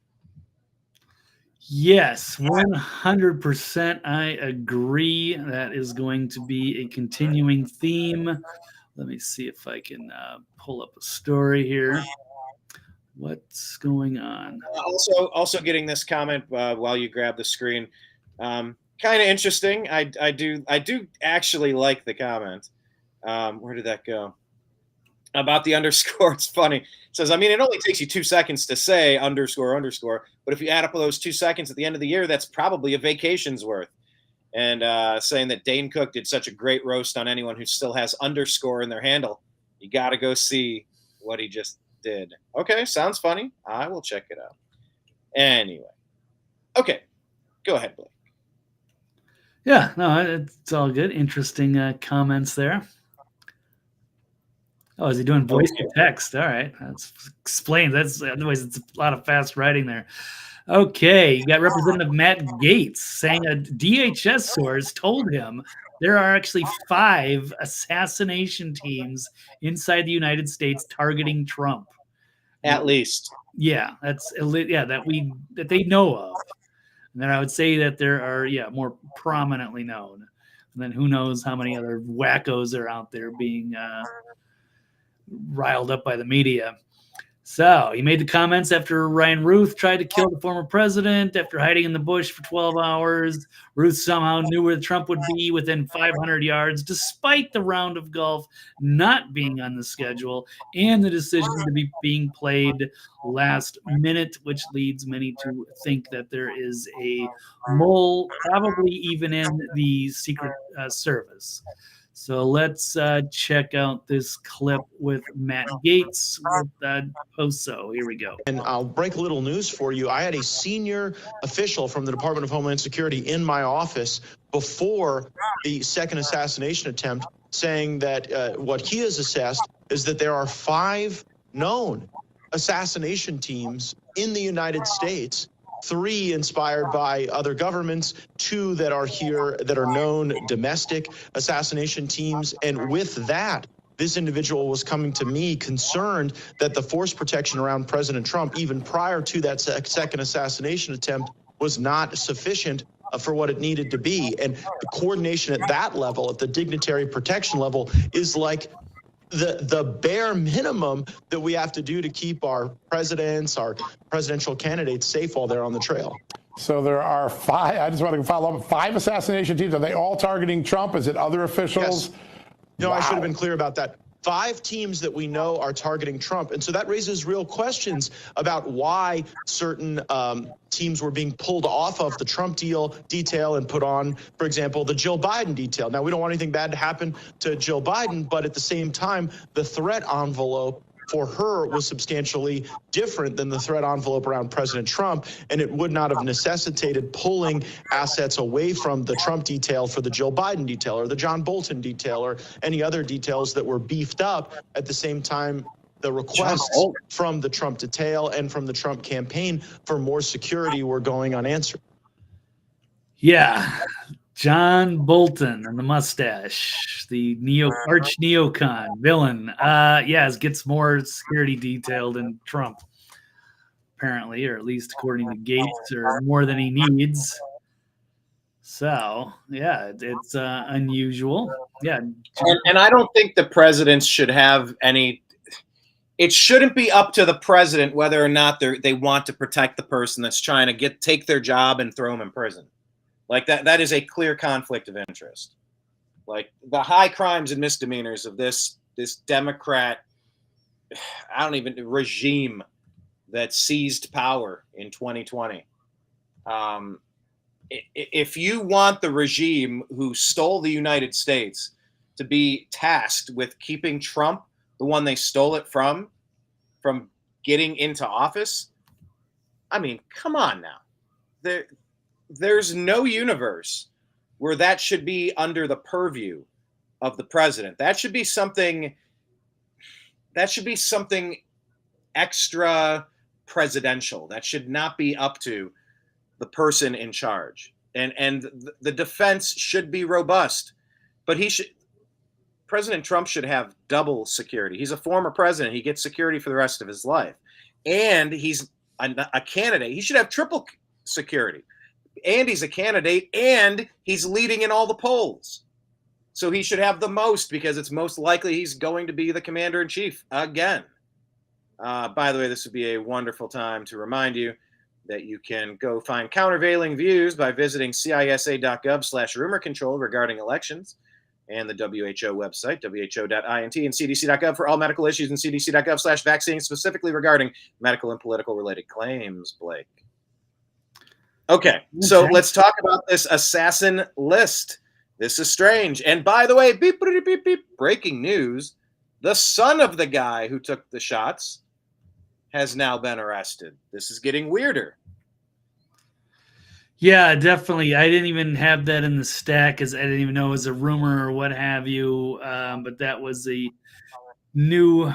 Yes, 100%. I agree. That is going to be a continuing theme. Let me see if I can pull up a story here. What's going on? Also getting this comment while you grab the screen. Kind of interesting. I do actually like the comment. Where did that go? About the underscore. It's funny. It says, I mean, it only takes you 2 seconds to say underscore, but if you add up those 2 seconds at the end of the year, that's probably a vacation's worth. And saying that Dane Cook did such a great roast on anyone who still has underscore in their handle. You got to go see what he just did. Okay, sounds funny. I will check it out. Anyway. Okay, go ahead, Blake. Yeah, no, it's all good. Interesting comments there. Oh, is he doing voice to text? All right, that's explained. Otherwise it's a lot of fast writing there. Okay, you got Representative Matt Gaetz saying a DHS source told him there are actually 5 assassination teams inside the United States targeting Trump. At least. Yeah, that they know of. And then I would say that there are, more prominently known. And then who knows how many other wackos are out there being riled up by the media. So he made the comments after Ryan Ruth tried to kill the former president after hiding in the bush for 12 hours. Ruth somehow knew where Trump would be within 500 yards, despite the round of golf not being on the schedule and the decision to be being played last minute, which leads many to think that there is a mole, probably even in the Secret Service. So let's check out this clip with Matt Gaetz with Poso. Here we go. And I'll break a little news for you. I had a senior official from the Department of Homeland Security in my office before the second assassination attempt saying that what he has assessed is that there are 5 known assassination teams in the United States, 3 inspired by other governments, 2 that are here that are known domestic assassination teams. And with that, this individual was coming to me concerned that the force protection around President Trump, even prior to that second assassination attempt, was not sufficient for what it needed to be. And the coordination at that level, at the dignitary protection level, is like the bare minimum that we have to do to keep our presidents, our presidential candidates safe while they're on the trail. So there are 5, I just want to follow up, 5 assassination teams. Are they all targeting Trump? Is it other officials? Yes. No, wow. I should have been clear about that. 5 teams that we know are targeting Trump. And so that raises real questions about why certain teams were being pulled off of the Trump detail and put on, for example, the Jill Biden detail. Now, we don't want anything bad to happen to Jill Biden, but at the same time, the threat envelope for her was substantially different than the threat envelope around President Trump, and it would not have necessitated pulling assets away from the Trump detail for the Jill Biden detail or the John Bolton detail or any other details that were beefed up. At the same time, the requests from the Trump detail and from the Trump campaign for more security were going unanswered. Yeah. John Bolton and the mustache, the arch neocon villain, gets more security detail than Trump, apparently, or at least according to Gaetz, or more than he needs. So yeah, it's unusual. Yeah, and I don't think the presidents should have any. It shouldn't be up to the president whether or not they want to protect the person that's trying to take their job and throw them in prison. Like that is a clear conflict of interest. Like the high crimes and misdemeanors of this Democrat, regime that seized power in 2020. If you want the regime who stole the United States to be tasked with keeping Trump, the one they stole it from getting into office, I mean, come on now. There's no universe where that should be under the purview of the president. That should be something extra presidential. That should not be up to the person in charge. And the defense should be robust, but President Trump should have double security. He's a former president. He gets security for the rest of his life. And he's a candidate. He should have triple security. And he's a candidate, and he's leading in all the polls. So he should have the most because it's most likely he's going to be the commander-in-chief again. By the way, this would be a wonderful time to remind you that you can go find countervailing views by visiting cisa.gov/rumor control regarding elections, and the WHO website, who.int, and cdc.gov for all medical issues, and cdc.gov/vaccines specifically regarding medical and political related claims, Blake. Okay, so let's talk about this assassin list. This is strange. And by the way, beep, beep, beep, beep, breaking news, the son of the guy who took the shots has now been arrested. This is getting weirder. Yeah, definitely. I didn't even have that in the stack because I didn't even know it was a rumor or what have you. But that was the new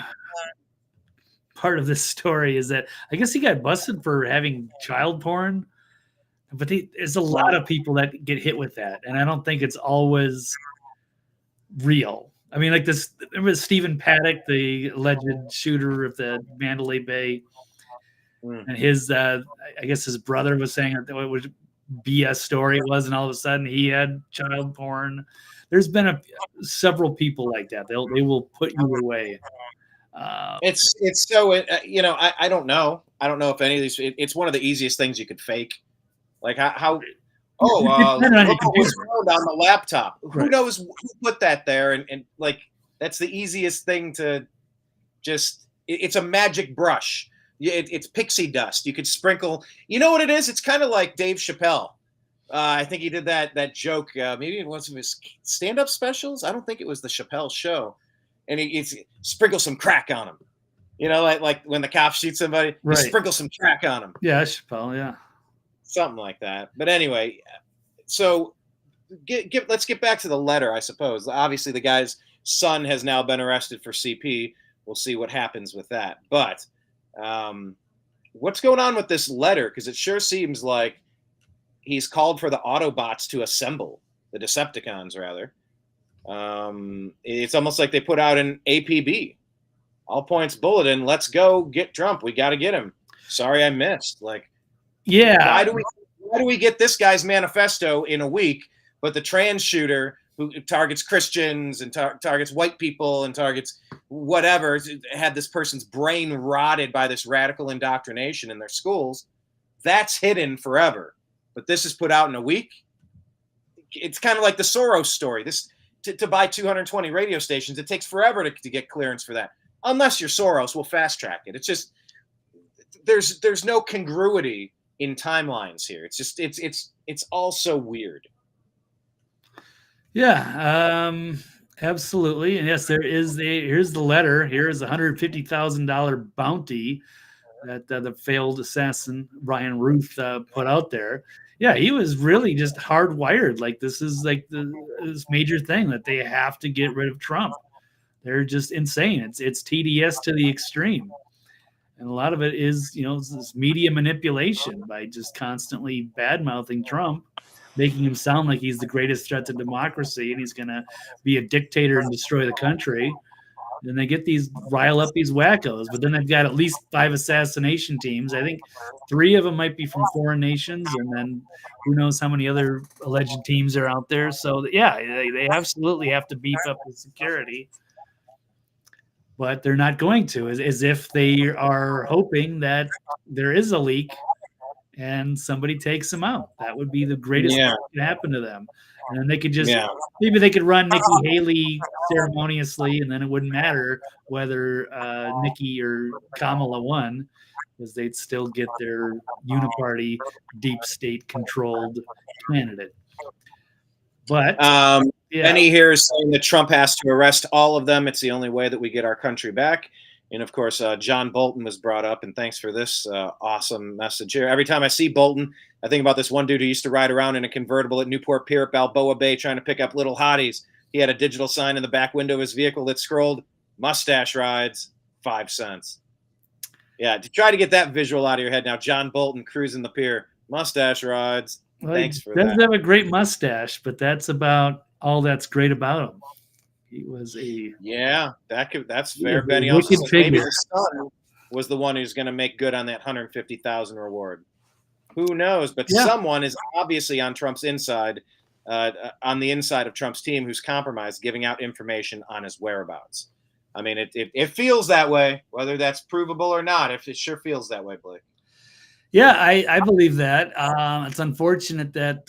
part of this story, is that I guess he got busted for having child porn. But there's a lot of people that get hit with that, and I don't think it's always real. I mean, like this, remember Stephen Paddock, the alleged shooter of the Mandalay Bay, and his, I guess his brother was saying that it was BS story it was, and all of a sudden he had child porn. There's been several people like that. They will put you away. It's so I don't know. I don't know if any of these. It's one of the easiest things you could fake. Like how look what was found on the laptop. Who knows who put that there? And like that's the easiest thing to just. It's a magic brush. It's pixie dust. You could sprinkle. You know what it is? It's kind of like Dave Chappelle. I think he did that joke. Maybe it was his stand-up specials. I don't think it was the Chappelle show. And he sprinkle some crack on him. You know, like when the cops shoot somebody, you sprinkle some crack on him. Yeah, Chappelle. Yeah. Something like that. But anyway, so let's get back to the letter, I suppose. Obviously, the guy's son has now been arrested for CP. We'll see what happens with that. But what's going on with this letter? Because it sure seems like he's called for the Autobots to assemble, the Decepticons, rather. It's almost like they put out an APB, all points bulletin. Let's go get Trump. We got to get him. Sorry, I missed. Like, yeah. Why do we get this guy's manifesto in a week, but the trans shooter who targets Christians and targets white people and targets whatever had this person's brain rotted by this radical indoctrination in their schools? That's hidden forever. But this is put out in a week. It's kind of like the Soros story. This to buy 220 radio stations, it takes forever to get clearance for that. Unless you're Soros, we'll fast track it. It's just there's no congruity in timelines here. It's just it's all so weird. Yeah, absolutely. And yes, here's the letter. Here's a $150,000 bounty that the failed assassin Ryan Ruth put out there. Yeah, he was really just hardwired. Like this is like this major thing that they have to get rid of Trump. They're just insane. It's TDS to the extreme. And a lot of it is, this media manipulation by just constantly bad-mouthing Trump, making him sound like he's the greatest threat to democracy and he's going to be a dictator and destroy the country. Then they get rile up these wackos, but then they've got at least 5 assassination teams. I think 3 of them might be from foreign nations, and then who knows how many other alleged teams are out there. So yeah, they absolutely have to beef up the security, but they're not going to, as if they are hoping that there is a leak and somebody takes them out. That would be the greatest thing that could happen to them. And then they could just maybe they could run Nikki Haley ceremoniously, and then it wouldn't matter whether Nikki or Kamala won, because they'd still get their uniparty, deep state controlled candidate. But Benny here is saying that Trump has to arrest all of them. It's the only way that we get our country back. And of course, John Bolton was brought up, and thanks for this awesome message here. Every time I see Bolton, I think about this one dude who used to ride around in a convertible at Newport Pier at Balboa Bay trying to pick up little hotties. He had a digital sign in the back window of his vehicle that scrolled, "Mustache rides, 5 cents." Yeah, to try to get that visual out of your head now, John Bolton cruising the pier, mustache rides. Well, Thanks for he does that. have a great mustache, but that's about all that's great about him. He was a that's fair. a Benny also wicked says maybe figure. his son was the one who's going to make good on that $150,000 reward. Who knows? But someone is obviously on Trump's inside, on the inside of Trump's team, who's compromised, giving out information on his whereabouts. I mean, it feels that way, whether that's provable or not. If it sure feels that way, Blake. Yeah, I believe that. It's unfortunate that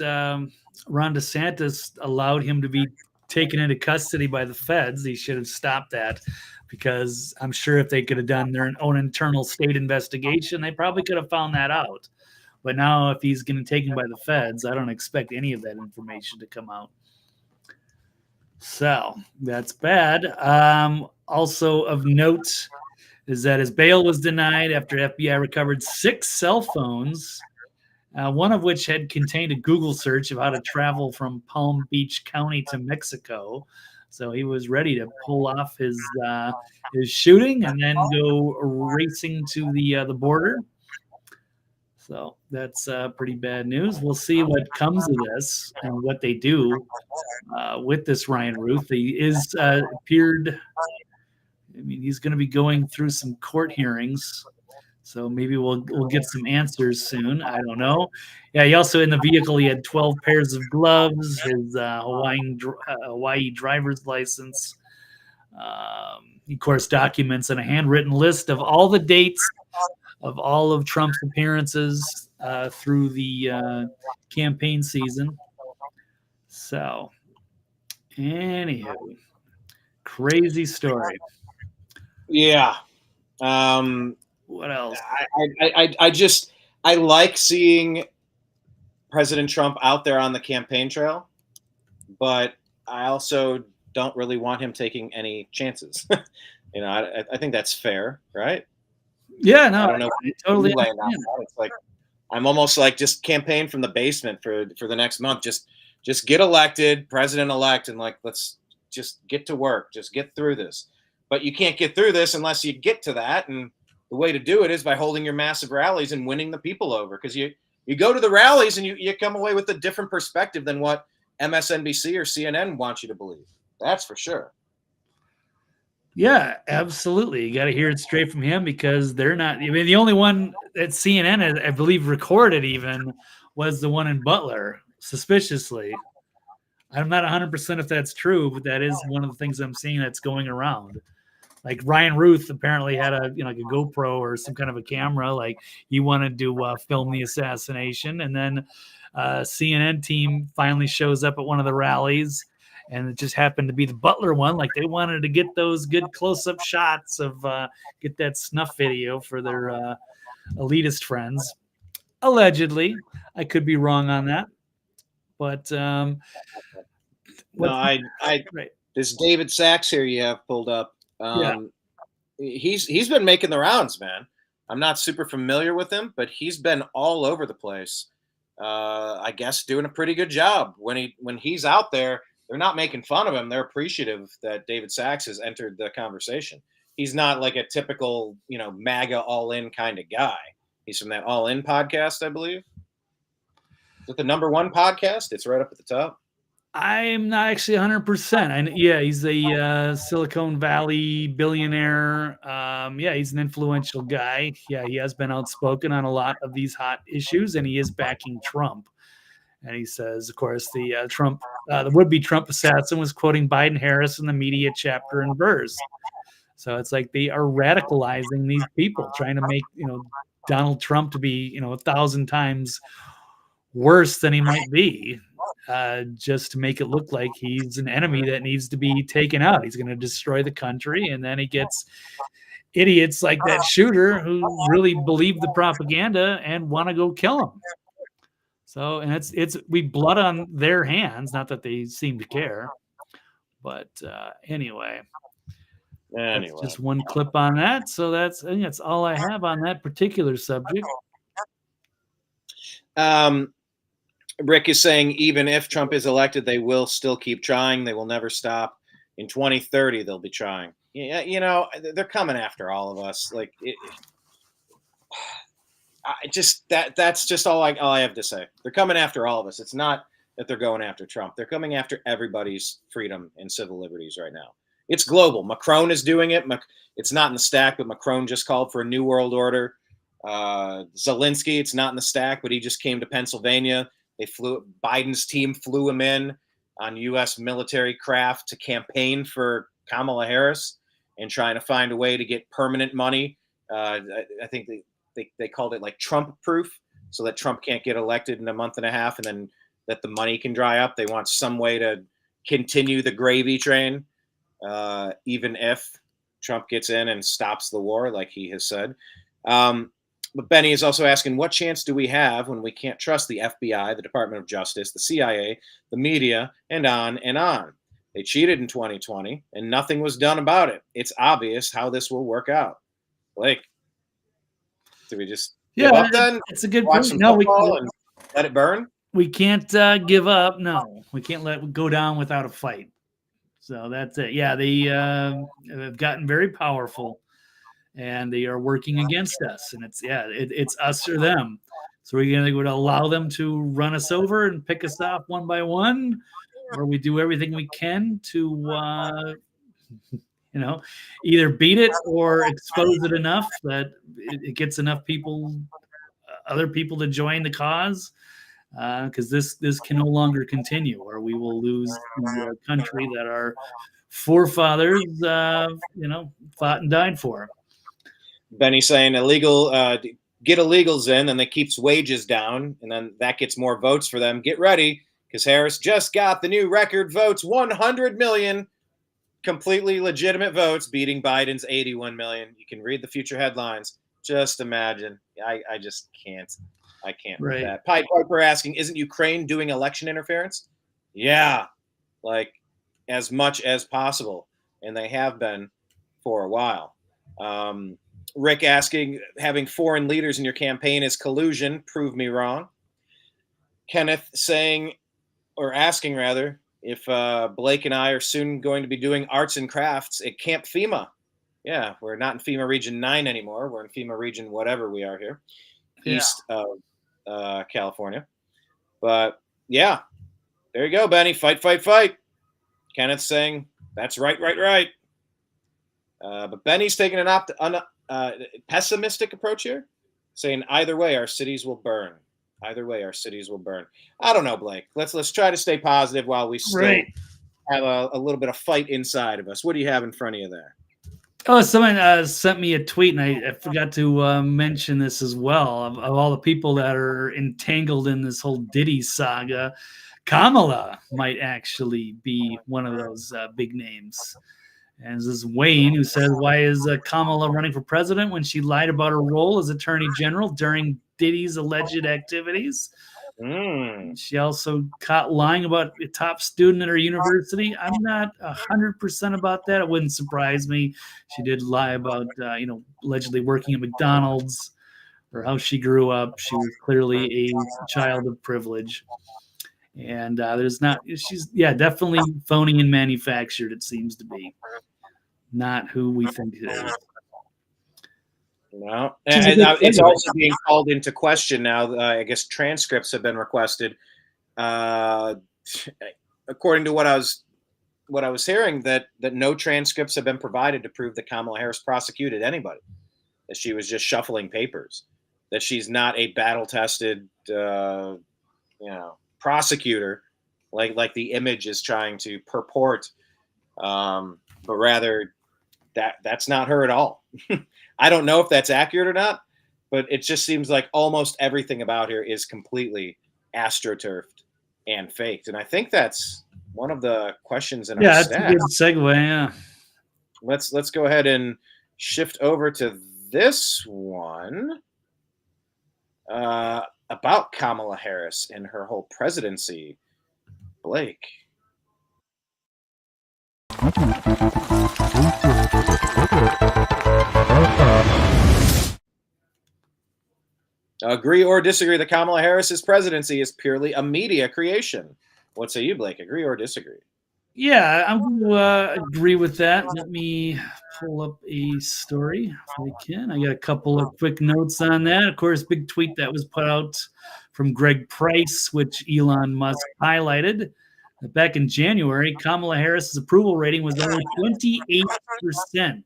Ron DeSantis allowed him to be taken into custody by the feds. He should have stopped that, because I'm sure if they could have done their own internal state investigation, they probably could have found that out. But now if he's getting taken by the feds, I don't expect any of that information to come out. So that's bad. Also of note is that his bail was denied after FBI recovered 6 cell phones, one of which had contained a Google search of how to travel from Palm Beach County to Mexico. So he was ready to pull off his shooting and then go racing to the border. So that's pretty bad news. We'll see what comes of this and what they do with this Ryan Ruth. He is appeared. I mean, he's going to be going through some court hearings, so maybe we'll get some answers soon. I don't know. Yeah, he also in the vehicle he had 12 pairs of gloves, his Hawaii driver's license, of course, documents, and a handwritten list of all the dates of all of Trump's appearances through the campaign season. So, anywho, crazy story. Yeah. What else? I like seeing President Trump out there on the campaign trail, but I also don't really want him taking any chances. I think that's fair, right? Yeah, no, I don't know. I totally understand. It's like I'm almost like just campaign from the basement for the next month. Just get elected, president-elect, and let's just get to work. Just get through this. But you can't get through this unless you get to that, and the way to do it is by holding your massive rallies and winning the people over. Because you go to the rallies and you come away with a different perspective than what MSNBC or CNN want you to believe. That's for sure. Yeah, absolutely. You got to hear it straight from him, because they're not. I mean, the only one that CNN, I believe, recorded even was the one in Butler, suspiciously. I'm not 100% if that's true, but that is one of the things I'm seeing that's going around. Like Ryan Ruth apparently had like a GoPro or some kind of a camera, like he wanted to film the assassination, and then CNN team finally shows up at one of the rallies, and it just happened to be the Butler one. Like they wanted to get those good close-up shots of get that snuff video for their elitist friends. Allegedly, I could be wrong on that, but this David Sachs here you have pulled up. He's been making the rounds, man. I'm not super familiar with him, but he's been all over the place. I guess doing a pretty good job. When he's out there, they're not making fun of him. They're appreciative that David Sachs has entered the conversation. He's not like a typical, MAGA all-in kind of guy. He's from that All In podcast, I believe. Is it the #1 podcast? It's right up at the top. I'm not actually 100%. And yeah, he's a Silicon Valley billionaire. Yeah, he's an influential guy. Yeah, he has been outspoken on a lot of these hot issues, and he is backing Trump. And he says, of course, the would-be Trump assassin was quoting Biden Harris in the media chapter and verse. So it's like they are radicalizing these people, trying to make Donald Trump to be 1,000 times worse than he might be. Just to make it look like he's an enemy that needs to be taken out. He's going to destroy the country, and then he gets idiots like that shooter who really believe the propaganda and want to go kill him. So, and we blood on their hands. Not that they seem to care, but anyway, that's just one clip on that. So I think that's all I have on that particular subject. Rick is saying even if Trump is elected, they will still keep trying. They will never stop. In 2030, they'll be trying. Yeah, they're coming after all of us. Like, that's just all I have to say. They're coming after all of us. It's not that they're going after Trump. They're coming after everybody's freedom and civil liberties right now. It's global. Macron is doing it. It's not in the stack, but Macron just called for a new world order. Zelensky, it's not in the stack, but he just came to Pennsylvania. Biden's team flew him in on U.S. military craft to campaign for Kamala Harris and trying to find a way to get permanent money. I think they called it like Trump proof, so that Trump can't get elected in a month and a half and then that the money can dry up. They want some way to continue the gravy train, even if Trump gets in and stops the war, like he has said. But Benny is also asking, what chance do we have when we can't trust the FBI, the Department of Justice, the CIA, the media, and on and on? They cheated in 2020, and nothing was done about it. It's obvious how this will work out. Blake, do we just give up then? It's a good watch point. some No, football and let it burn? We can't give up. No, we can't let it go down without a fight. So that's it. Yeah, they have gotten very powerful. And they are working against us, and it's us or them. So we're going to allow them to run us over and pick us off one by one, or we do everything we can to, either beat it or expose it enough that it gets enough other people to join the cause, because this can no longer continue, or we will lose the country that our forefathers, fought and died for. Benny saying get illegals in, and that keeps wages down, and then that gets more votes for them. Get ready, because Harris just got the new record votes, 100 million completely legitimate votes, beating Biden's 81 million. You can read the future headlines. Just imagine. I just can't. I can't with that. Piper asking, isn't Ukraine doing election interference? Yeah, like as much as possible, and they have been for a while. Rick asking, having foreign leaders in your campaign is collusion. Prove me wrong. Kenneth saying, or asking rather, if Blake and I are soon going to be doing arts and crafts at Camp FEMA. Yeah, we're not in FEMA Region 9 anymore. We're in FEMA Region whatever we are here, east of California. But yeah, there you go, Benny. Fight, fight, fight. Kenneth saying, that's right. But Benny's taking an pessimistic approach here, saying either way our cities will burn. I don't know, Blake. Let's try to stay positive while we still have a little bit of fight inside of us. What do you have in front of you there? Oh, someone sent me a tweet, and I forgot to mention this as well. Of all the people that are entangled in this whole Diddy saga, Kamala might actually be one of those big names. And this is Wayne, who says, why is Kamala running for president when she lied about her role as attorney general during Diddy's alleged activities? She also caught lying about a top student at her university. I'm not 100% about that. It wouldn't surprise me. She did lie about, allegedly working at McDonald's, or how she grew up. She was clearly a child of privilege. And she's definitely phony and manufactured, it seems to be. Not who we think it is. No, and it's also being called into question now. I guess transcripts have been requested. according to what I was hearing, that no transcripts have been provided to prove that Kamala Harris prosecuted anybody, that she was just shuffling papers, that she's not a battle-tested, prosecutor like the image is trying to purport, but rather that's not her at all. I don't know if that's accurate or not, but it just seems like almost everything about her is completely astroturfed and faked. And I think that's one of the questions in our that's stats. a good segue. Yeah. Let's go ahead and shift over to this one about Kamala Harris and her whole presidency. Blake. Agree or disagree that Kamala Harris's presidency is purely a media creation? What say you, Blake? Agree or disagree? Yeah, I'm going to agree with that. Let me pull up a story if I can. I got a couple of quick notes on that. Of course, big tweet that was put out from Greg Price, which Elon Musk highlighted. Back in January, Kamala Harris's approval rating was only 28%, and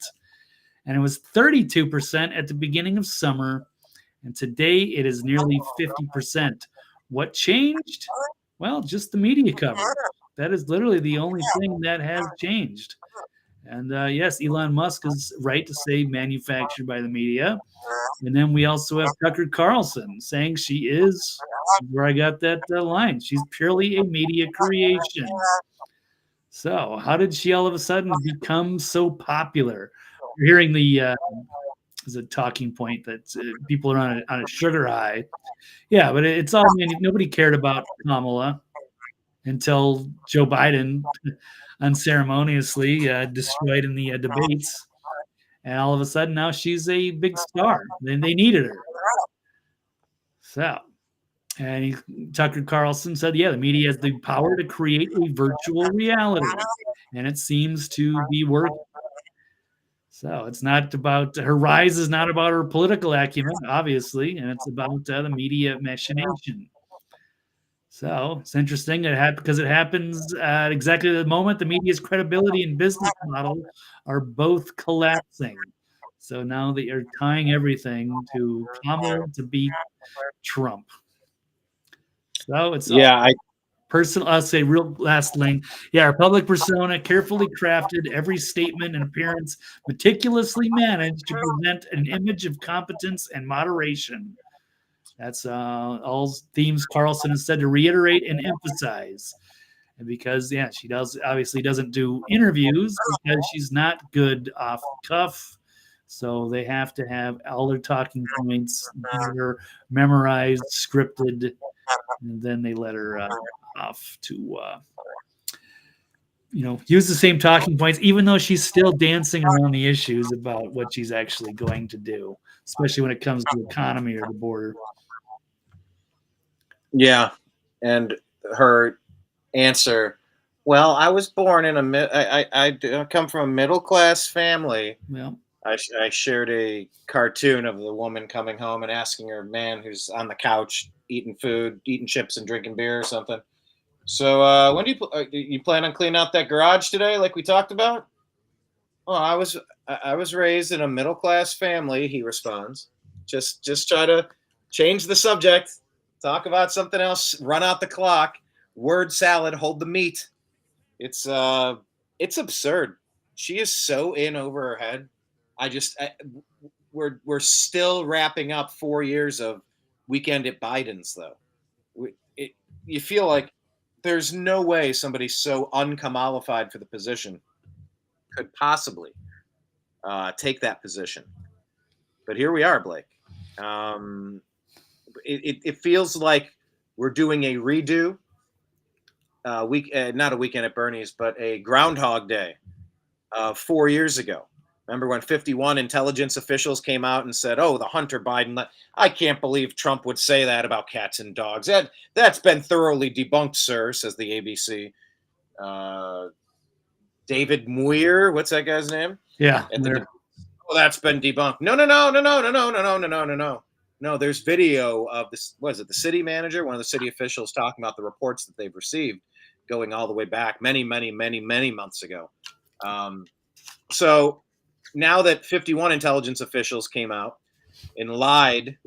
it was 32% at the beginning of summer, and today it is nearly 50%. What changed? Well, just the media coverage. That is literally the only thing that has changed. And yes, Elon Musk is right to say manufactured by the media. And then we also have Tucker Carlson saying she is, where I got that line, she's purely a media creation. So how did she all of a sudden become so popular? We're hearing the is a talking point that people are on a sugar high. Yeah, but it's all, nobody cared about Kamala until Joe Biden unceremoniously destroyed in the debates. And all of a sudden now she's a big star. Then they needed her. So, and Tucker Carlson said, yeah, the media has the power to create a virtual reality. And it seems to be working. So it's not about, her rise is not about her political acumen, obviously, and it's about the media machination. So it's interesting because it happens at exactly the moment the media's credibility and business model are both collapsing. So now they are tying everything to Kamala to beat Trump. So it's personal. I'll say real last lane. Yeah, our public persona carefully crafted, every statement and appearance meticulously managed to present an image of competence and moderation. That's all themes Carlson has said to reiterate and emphasize. And because, yeah, she obviously doesn't do interviews because she's not good off the cuff. So they have to have all their talking points memorized, scripted, and then they let her off to, use the same talking points, even though she's still dancing around the issues about what she's actually going to do, especially when it comes to the economy or the border. Yeah, and her answer, well, I was born in I come from a middle-class family. Yeah. I shared a cartoon of the woman coming home and asking her man who's on the couch eating food, eating chips and drinking beer or something. So when do you plan on cleaning out that garage today like we talked about? Oh, I was raised in a middle-class family, he responds. Just try to change the subject. Talk about something else. Run out the clock. Word salad. Hold the meat. It's absurd. She is so in over her head. We're still wrapping up 4 years of weekend at Biden's though. You feel like there's no way somebody so unkamalified for the position could possibly take that position. But here we are, Blake. It feels like we're doing a redo, not a weekend at Bernie's, but a Groundhog Day 4 years ago. Remember when 51 intelligence officials came out and said, oh, the Hunter Biden, I can't believe Trump would say that about cats and dogs. That's been thoroughly debunked, sir, says the ABC. David Muir, what's that guy's name? Yeah. Well, that's been debunked. No. No, there's video of this. Was it the city manager, one of the city officials, talking about the reports that they've received, going all the way back many months ago. So now that 51 intelligence officials came out and lied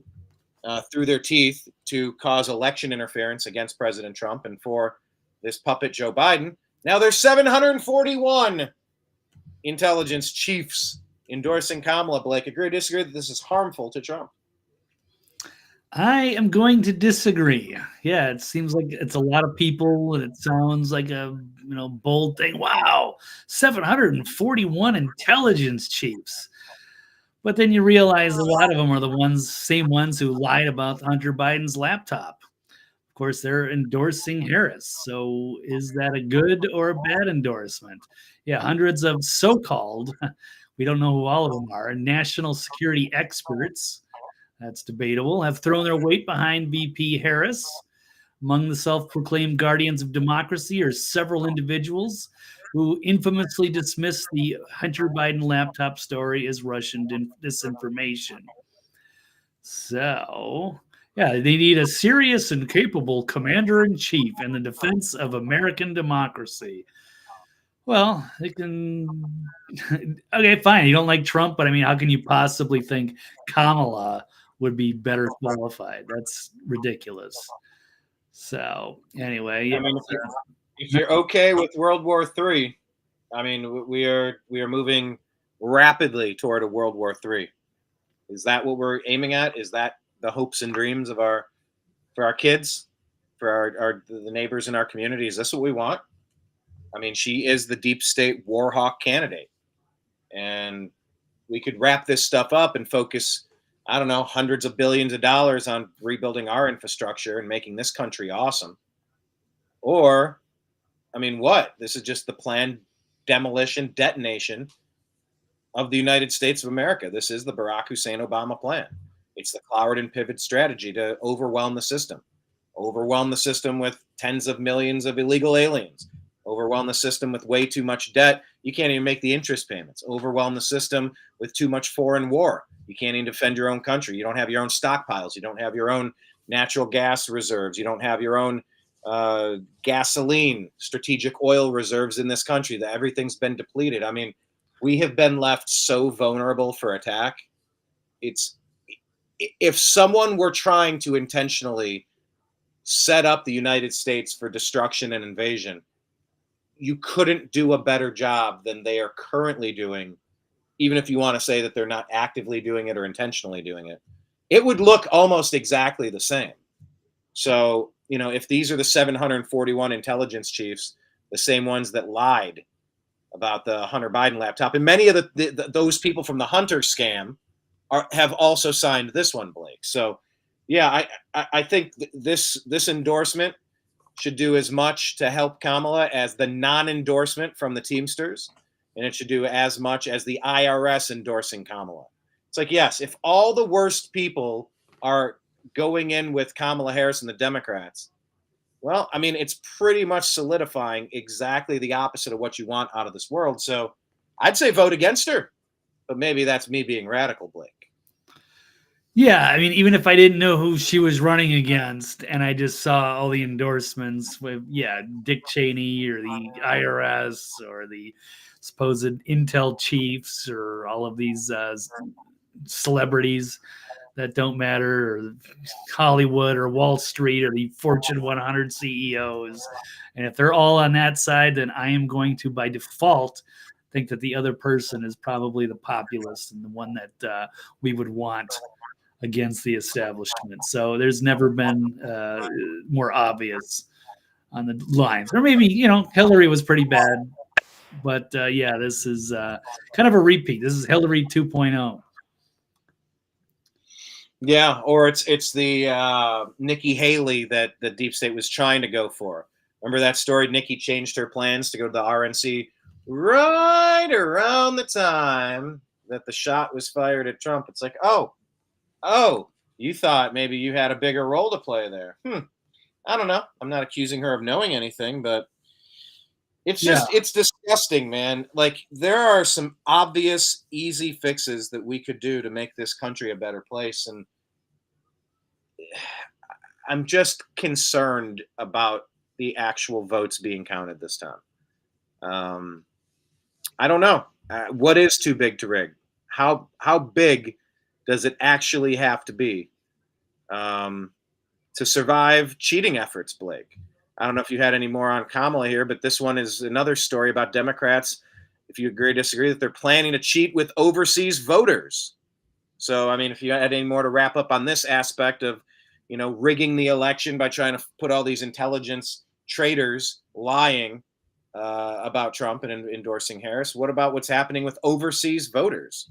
through their teeth to cause election interference against President Trump and for this puppet Joe Biden, now there's 741 intelligence chiefs endorsing Kamala. Blake, agree or disagree that this is harmful to Trump? I am going to disagree. Yeah, it seems like it's a lot of people, and it sounds like a bold thing. Wow, 741 intelligence chiefs. But then you realize a lot of them are the same ones who lied about Hunter Biden's laptop. Of course, they're endorsing Harris. So is that a good or a bad endorsement? Yeah, hundreds of so-called, we don't know who all of them are, national security experts, that's debatable, have thrown their weight behind VP Harris. Among the self-proclaimed guardians of democracy are several individuals who infamously dismissed the Hunter Biden laptop story as Russian disinformation. So, yeah, they need a serious and capable commander-in-chief in the defense of American democracy. Well, they can... Okay, fine. You don't like Trump, but I mean, how can you possibly think Kamala would be better qualified? That's ridiculous. So, anyway, I mean, if you're okay with World War III, I mean, we are moving rapidly toward a World War III. Is that what we're aiming at? Is that the hopes and dreams of for our kids, for the neighbors in our community? Is this what we want? I mean, she is the deep state war hawk candidate, and we could wrap this stuff up and focus, I don't know, hundreds of billions of dollars on rebuilding our infrastructure and making this country awesome. Or, I mean, what? This is just the planned demolition, detonation of the United States of America. This is the Barack Hussein Obama plan. It's the Cloward and Pivot strategy to overwhelm the system with tens of millions of illegal aliens, overwhelm the system with way too much debt. You can't even make the interest payments. Overwhelm the system with too much foreign war. You can't even defend your own country. You don't have your own stockpiles. You don't have your own natural gas reserves. You don't have your own gasoline, strategic oil reserves in this country. That everything's been depleted. I mean, we have been left so vulnerable for attack. If someone were trying to intentionally set up the United States for destruction and invasion, you couldn't do a better job than they are currently doing, even if you want to say that they're not actively doing it or intentionally doing it. It would look almost exactly the same. So, if these are the 741 intelligence chiefs, the same ones that lied about the Hunter Biden laptop, and many of those people from the Hunter scam have also signed this one, Blake. So, yeah, I think this endorsement should do as much to help Kamala as the non-endorsement from the Teamsters, and it should do as much as the IRS endorsing Kamala. It's like, yes, if all the worst people are going in with Kamala Harris and the Democrats, well, I mean, it's pretty much solidifying exactly the opposite of what you want out of this world. So I'd say vote against her, but maybe that's me being radical, Blake. Yeah, I mean, even if I didn't know who she was running against and I just saw all the endorsements with, Dick Cheney or the IRS or the supposed intel chiefs or all of these celebrities that don't matter, or Hollywood or Wall Street or the Fortune 100 CEOs. And if they're all on that side, then I am going to, by default, think that the other person is probably the populist and the one that we would want against the establishment. So there's never been more obvious on the lines. Or maybe, Hillary was pretty bad. But this is kind of a repeat. This is Hillary 2.0. Yeah, or it's the Nikki Haley that the deep state was trying to go for. Remember that story? Nikki changed her plans to go to the RNC right around the time that the shot was fired at Trump. It's like, oh, you thought maybe you had a bigger role to play there. I don't know. I'm not accusing her of knowing anything, but it's just, it's disgusting, man. Like, there are some obvious, easy fixes that we could do to make this country a better place. And I'm just concerned about the actual votes being counted this time. I don't know. What is too big to rig? How big does it actually have to be to survive cheating efforts, Blake? I don't know if you had any more on Kamala here, but this one is another story about Democrats, if you agree or disagree, that they're planning to cheat with overseas voters. So, I mean, if you had any more to wrap up on this aspect of, rigging the election by trying to put all these intelligence traitors lying about Trump and endorsing Harris, what about what's happening with overseas voters?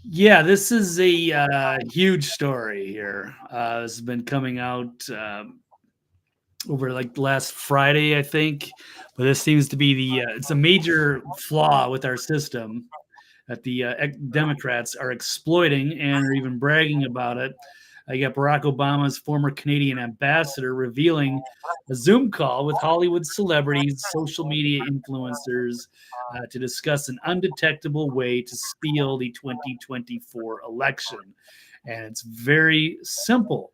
Yeah, this is a huge story here. This has been coming out over like last Friday, I think. But this seems to be it's a major flaw with our system that the Democrats are exploiting and are even bragging about it. I got Barack Obama's former Canadian ambassador revealing a Zoom call with Hollywood celebrities, social media influencers to discuss an undetectable way to steal the 2024 election. And it's very simple.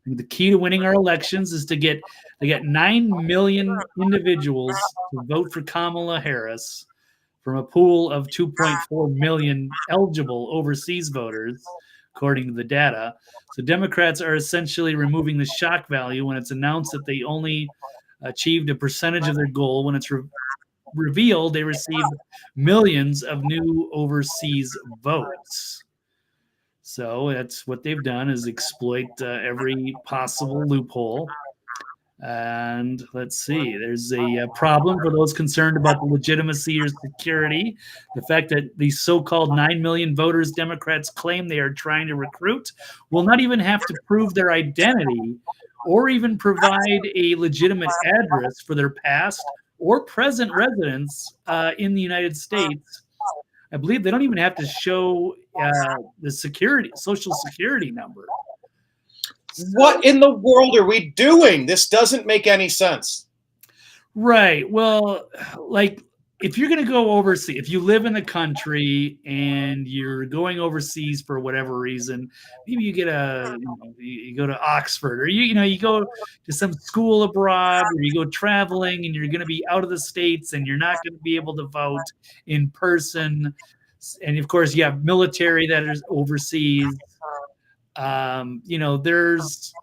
The key to winning our elections is to get 9 million individuals to vote for Kamala Harris from a pool of 2.4 million eligible overseas voters, according to the data. So Democrats are essentially removing the shock value when it's announced that they only achieved a percentage of their goal. When it's revealed they received millions of new overseas votes. So that's what they've done, is exploit every possible loophole. And let's see, there's a problem for those concerned about the legitimacy or security. The fact that these so-called 9 million voters Democrats claim they are trying to recruit will not even have to prove their identity or even provide a legitimate address for their past or present residence in the United States. I believe they don't even have to show the social security number. What in the world are we doing? This doesn't make any sense. Right. Well, like, if you're going to go overseas, if you live in the country and you're going overseas for whatever reason, maybe you get you go to Oxford, or you go to some school abroad, or you go traveling and you're going to be out of the States and you're not going to be able to vote in person. And of course you have military that is overseas. There's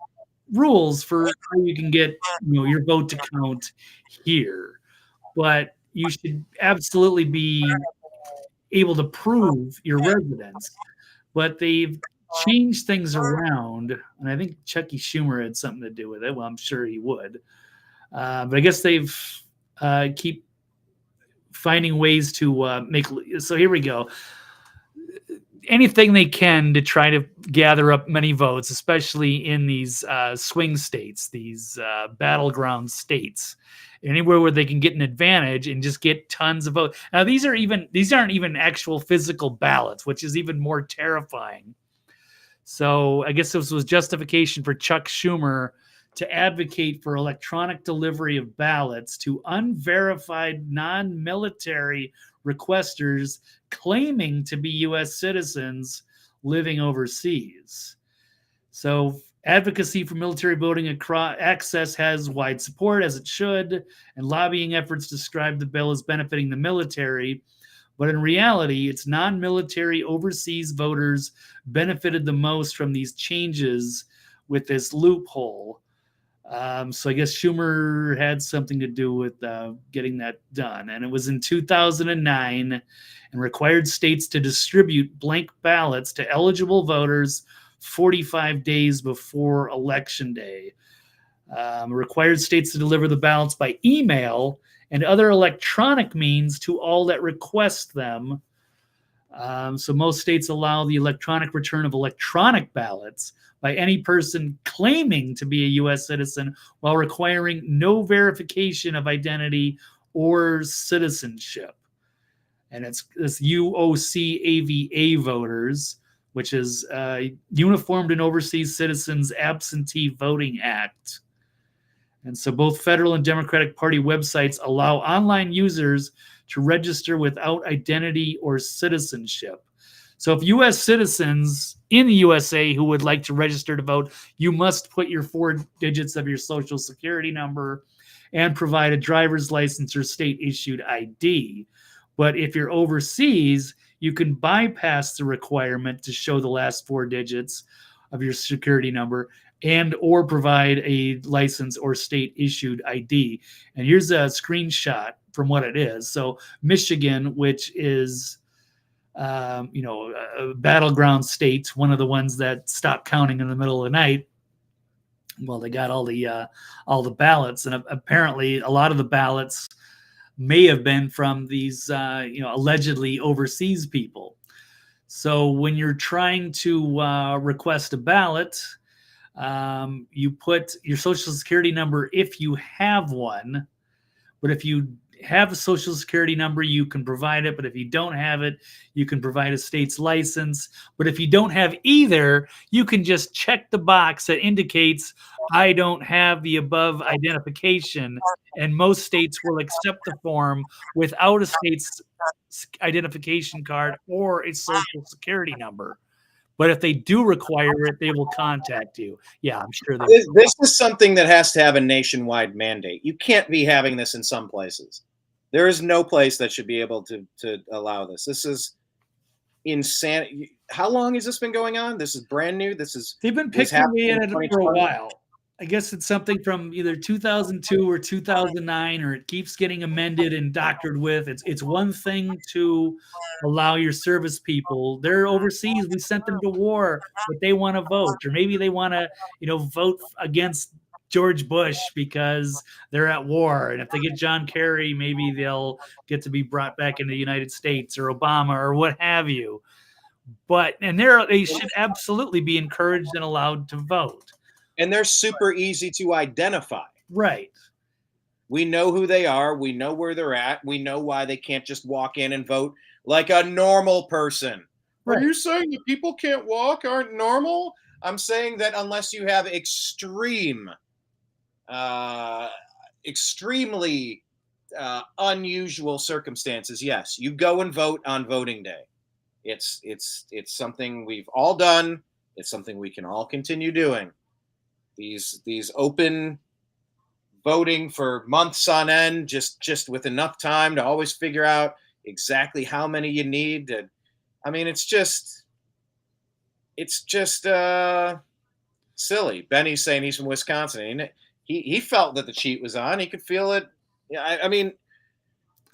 rules for how you can get, your vote to count here, but you should absolutely be able to prove your residence. But they've changed things around, and I think Chucky Schumer had something to do with it. Well, I'm sure he would. But I guess they've keep finding ways to make. So here we go. Anything they can to try to gather up many votes, especially in these swing states, these battleground states, anywhere where they can get an advantage and just get tons of votes. Now, these aren't even actual physical ballots, which is even more terrifying. So I guess this was justification for Chuck Schumer to advocate for electronic delivery of ballots to unverified non-military requesters claiming to be U.S. citizens living overseas. So advocacy for military voting access has wide support, as it should, and lobbying efforts describe the bill as benefiting the military. But in reality, it's non-military overseas voters benefited the most from these changes with this loophole. So I guess Schumer had something to do with getting that done. And it was in 2009, and required states to distribute blank ballots to eligible voters 45 days before Election Day. Required states to deliver the ballots by email and other electronic means to all that request them. So most states allow the electronic return of electronic ballots by any person claiming to be a U.S. citizen while requiring no verification of identity or citizenship. And it's this UOCAVA voters, which is Uniformed and Overseas Citizens Absentee Voting Act. And so both federal and Democratic Party websites allow online users to register without identity or citizenship. So if U.S. citizens in the USA who would like to register to vote, you must put your 4 digits of your social security number and provide a driver's license or state-issued ID. But if you're overseas, you can bypass the requirement to show the last 4 digits of your security number and or provide a license or state-issued ID. And here's a screenshot from what it is. So Michigan, which is a battleground state, one of the ones that stopped counting in the middle of the night. Well, they got all the ballots, and apparently a lot of the ballots may have been from these allegedly overseas people. So when you're trying to request a ballot, you put your social security number if you have one. But if you have a social security number, you can provide it. But if you don't have it, you can provide a state's license. But if you don't have either, you can just check the box that indicates I don't have the above identification. And most states will accept the form without a state's identification card or a social security number. But if they do require it, they will contact you. Yeah, I'm sure they will. This is something that has to have a nationwide mandate. You can't be having this in some places. There is no place that should be able to allow this. This is insane. How long has this been going on? This is brand new. They've been picking me in it for a while. I guess it's something from either 2002 or 2009, or it keeps getting amended and doctored with. It's one thing to allow your service people. They're overseas. We sent them to war, but they want to vote, or maybe they want to, vote against George Bush because they're at war. And if they get John Kerry, maybe they'll get to be brought back into the United States, or Obama, or what have you. But they should absolutely be encouraged and allowed to vote. And they're super easy to identify. Right. We know who they are. We know where they're at. We know why they can't just walk in and vote like a normal person. Right. Are you saying that people can't walk aren't normal? I'm saying that unless you have extremely unusual circumstances, yes, you go and vote on voting day. It's something we've all done. It's something we can all continue doing. These open voting for months on end, just with enough time to always figure out exactly how many you need. It's just silly. Benny's saying he's from Wisconsin. He felt that the cheat was on. He could feel it. Yeah,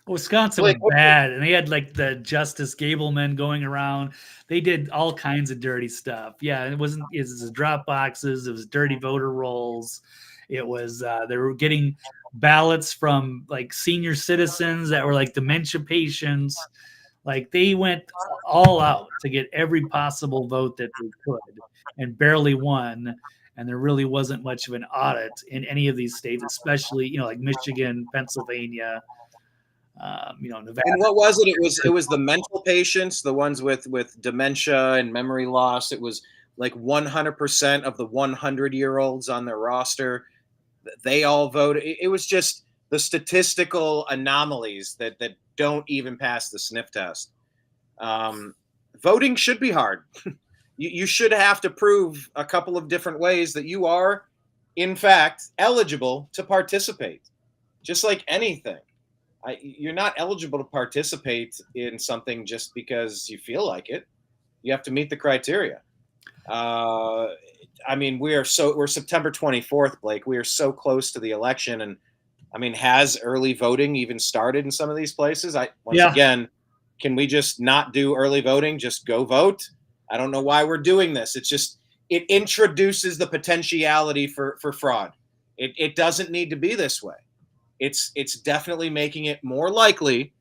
Wisconsin was bad, and they had like the Justice Gableman going around. They did all kinds of dirty stuff. Yeah, it was drop boxes. It was dirty voter rolls. It was they were getting ballots from like senior citizens that were like dementia patients. Like they went all out to get every possible vote that they could, and barely won. And there really wasn't much of an audit in any of these states, especially like Michigan, Pennsylvania. Nevada. And what was it? It was the mental patients, the ones with dementia and memory loss. It was like 100% of the 100-year-olds on their roster. They all voted. It was just the statistical anomalies that don't even pass the sniff test. Voting should be hard. You should have to prove a couple of different ways that you are, in fact, eligible to participate, just like anything. You're not eligible to participate in something just because you feel like it. You have to meet the criteria. We're September 24th, Blake. We are so close to the election, and has early voting even started in some of these places? Again, can we just not do early voting? Just go vote? I don't know why we're doing this. It introduces the potentiality for fraud. It doesn't need to be this way. It's definitely making it more likely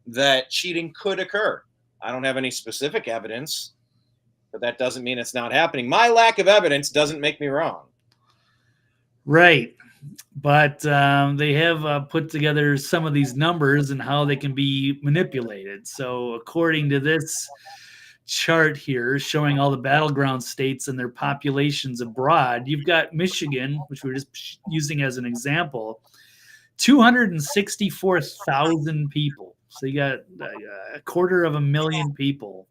that cheating could occur. I don't have any specific evidence, but that doesn't mean it's not happening. My lack of evidence doesn't make me wrong. Right. But they have put together some of these numbers and how they can be manipulated. So according to this chart here showing all the battleground states and their populations abroad, you've got Michigan, which we're just using as an example, 264,000 people. So you got 250,000 people.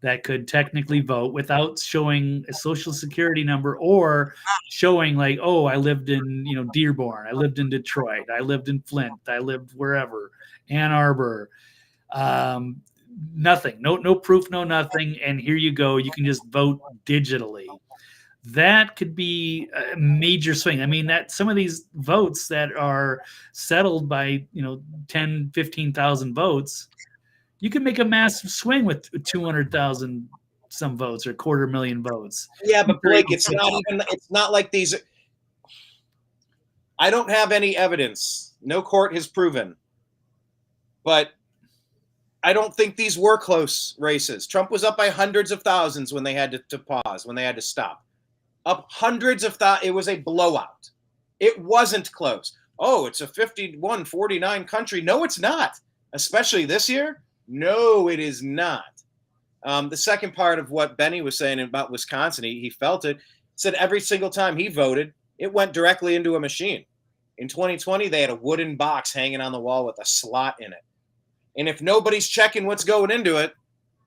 that could technically vote without showing a social security number or showing like, oh, I lived in, Dearborn, I lived in Detroit, I lived in Flint, I lived wherever, Ann Arbor. Nothing, no proof, no nothing. And here you go. You can just vote digitally. That could be a major swing. I mean, that some of these votes that are settled by, 10, 15,000 votes, you can make a massive swing with 200,000 some votes or 250,000 votes. Yeah, but Blake, it's not like these. I don't have any evidence. No court has proven. But I don't think these were close races. Trump was up by hundreds of thousands when they had to pause, when they had to stop. Up hundreds of thousands. It was a blowout. It wasn't close. Oh, it's a 51-49 country. No, it's not. Especially this year. No, it is not. The second part of what Benny was saying about Wisconsin, he felt it. Said every single time he voted, it went directly into a machine. In 2020, they had a wooden box hanging on the wall with a slot in it. And if nobody's checking what's going into it,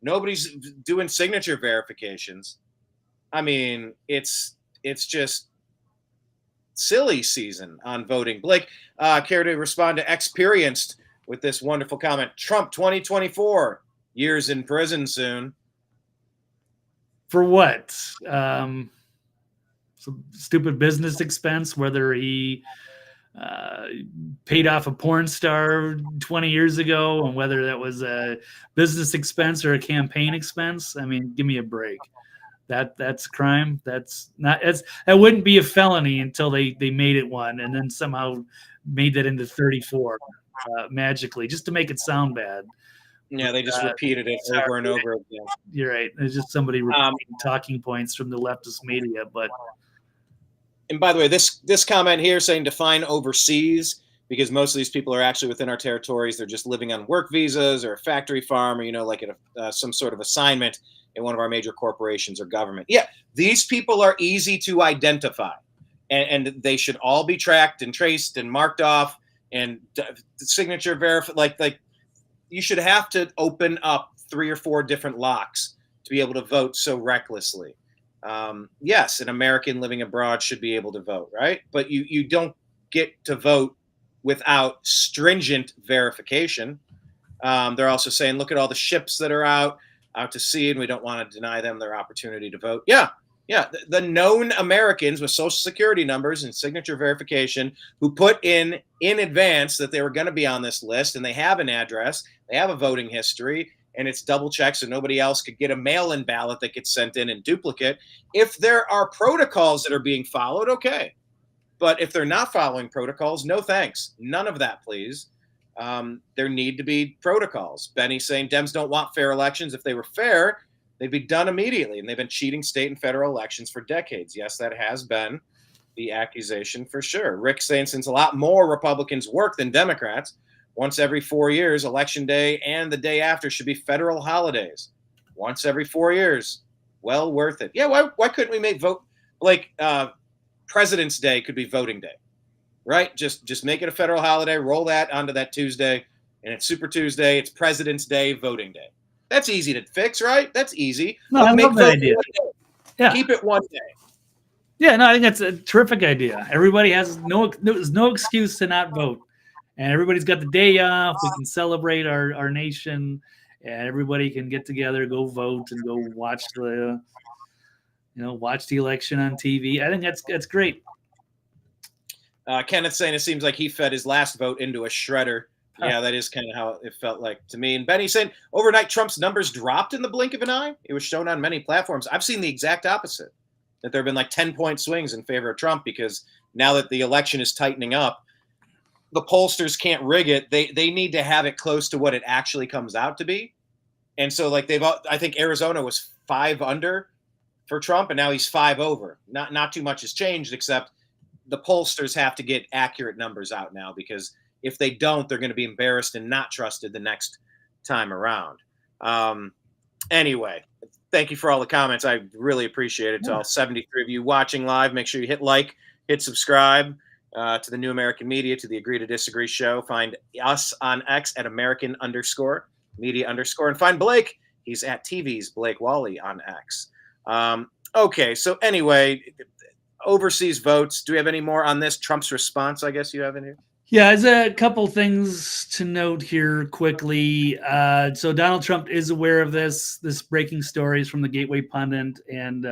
nobody's doing signature verifications. I mean, it's just silly season on voting. Blake, care to respond to Experienced with this wonderful comment? Trump 2024, years in prison soon. For what? Some stupid business expense, whether he paid off a porn star 20 years ago, and whether that was a business expense or a campaign expense. I mean, give me a break. That's crime. That wouldn't be a felony until they made it one, and then somehow made that into 34 magically, just to make it sound bad. Yeah, they just repeated it over and over again. You're right. It's just somebody repeating talking points from the leftist media, but. And by the way, this comment here saying define overseas, because most of these people are actually within our territories. They're just living on work visas or a factory farm or, like at some sort of assignment in one of our major corporations or government. Yeah, these people are easy to identify, and they should all be tracked and traced and marked off and signature verified. Like you should have to open up 3 or 4 different locks to be able to vote so recklessly. Yes, an American living abroad should be able to vote, right? But you don't get to vote without stringent verification. They're also saying, look at all the ships that are out to sea, and we don't want to deny them their opportunity to vote. Yeah. The known Americans with social security numbers and signature verification who put in advance that they were going to be on this list, and they have an address, they have a voting history, and it's double checked so nobody else could get a mail-in ballot that gets sent in duplicate. If there are protocols that are being followed, okay. But if they're not following protocols, no thanks. None of that, please. There need to be protocols. Benny's saying Dems don't want fair elections. If they were fair, they'd be done immediately. And they've been cheating state and federal elections for decades. Yes, that has been the accusation for sure. Rick saying since a lot more Republicans work than Democrats, once every 4 years, Election Day and the day after should be federal holidays. Once every 4 years. Well worth it. Yeah, why couldn't we make vote like President's Day could be voting day, right? Just make it a federal holiday, roll that onto that Tuesday, and it's Super Tuesday, it's President's Day, voting day. That's easy to fix, right? That's easy. No, I love that idea. Yeah. Keep it one day. Yeah, no, I think that's a terrific idea. Everybody there's no excuse to not vote. And everybody's got the day off. We can celebrate our nation, and everybody can get together, go vote, and go watch the election on TV. I think that's great. Kenneth saying it seems like he fed his last vote into a shredder. Yeah, that is kind of how it felt like to me. And Benny saying overnight Trump's numbers dropped in the blink of an eye. It was shown on many platforms. I've seen the exact opposite, that there have been like 10-point swings in favor of Trump because now that the election is tightening up, the pollsters can't rig it. They need to have it close to what it actually comes out to be. And so like I think Arizona was 5 under for Trump, and now he's 5 over. Not too much has changed, except the pollsters have to get accurate numbers out now, because if they don't, they're going to be embarrassed and not trusted the next time around. Anyway, thank you for all the comments. I really appreciate it. To all 73 of you watching live, make sure you hit like, hit subscribe to the New American Media, to the Agree to Disagree show. Find us on X at American_media_, and find Blake He's at TV's Blake Walley on X. Okay, so anyway, overseas votes. Do we have any more on this? Trump's response, I guess you have in here? Yeah, there's a couple things to note here quickly. So Donald Trump is aware of this breaking stories from the Gateway Pundit and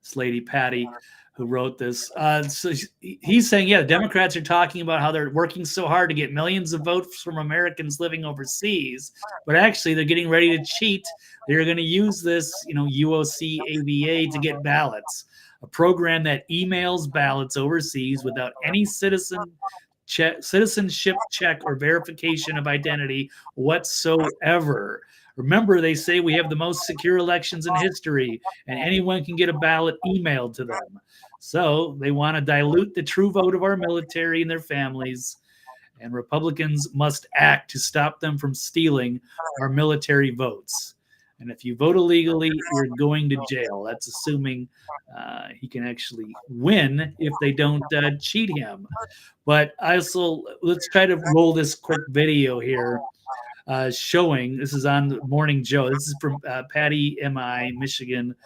this lady, Patty, who wrote this. So he's saying, yeah, the Democrats are talking about how they're working so hard to get millions of votes from Americans living overseas, but actually they're getting ready to cheat. They're going to use this, UOC AVA to get ballots, a program that emails ballots overseas without any citizenship check or verification of identity whatsoever. Remember, they say we have the most secure elections in history, and anyone can get a ballot emailed to them. So they want to dilute the true vote of our military and their families, and Republicans must act to stop them from stealing our military votes. And if you vote illegally, you're going to jail. That's assuming he can actually win if they don't cheat him. But also, let's try to roll this quick video here showing, this is on Morning Joe. This is from Patty M.I., Michigan,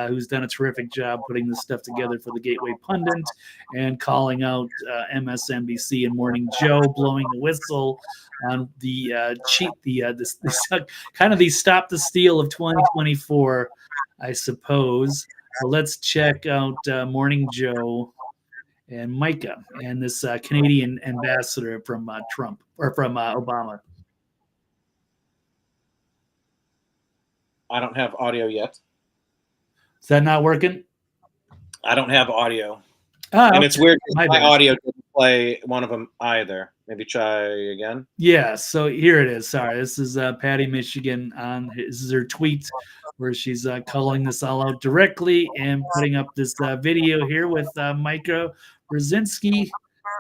who's done a terrific job putting this stuff together for the Gateway Pundit and calling out MSNBC and Morning Joe, blowing the whistle on the kind of the stop the steal of 2024, I suppose. So let's check out Morning Joe and Micah and this Canadian ambassador from Trump or from Obama. I don't have audio yet. Is that not working? I don't have audio. Oh, and it's weird because my bad. audio didn't play one of them either. Maybe try again. Yeah, so here it is. Sorry, this is Patty, Michigan. This is her tweet where she's calling this all out directly and putting up this video here with Micah Brzezinski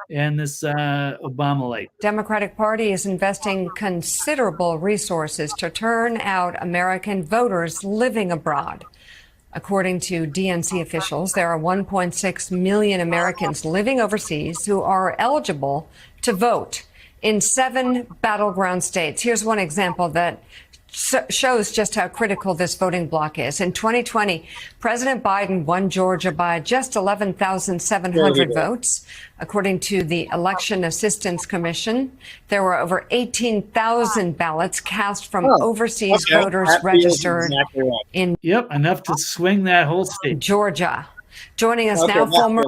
and this Obama-lite. Democratic Party is investing considerable resources to turn out American voters living abroad. According to DNC officials, there are 1.6 million Americans living overseas who are eligible to vote in 7 battleground states. Here's one example that shows just how critical this voting bloc is. In 2020, President Biden won Georgia by just 11,700 votes. According to the Election Assistance Commission, there were over 18,000 ballots cast from overseas voters registered in enough to swing that whole state. Georgia. Joining us now, former.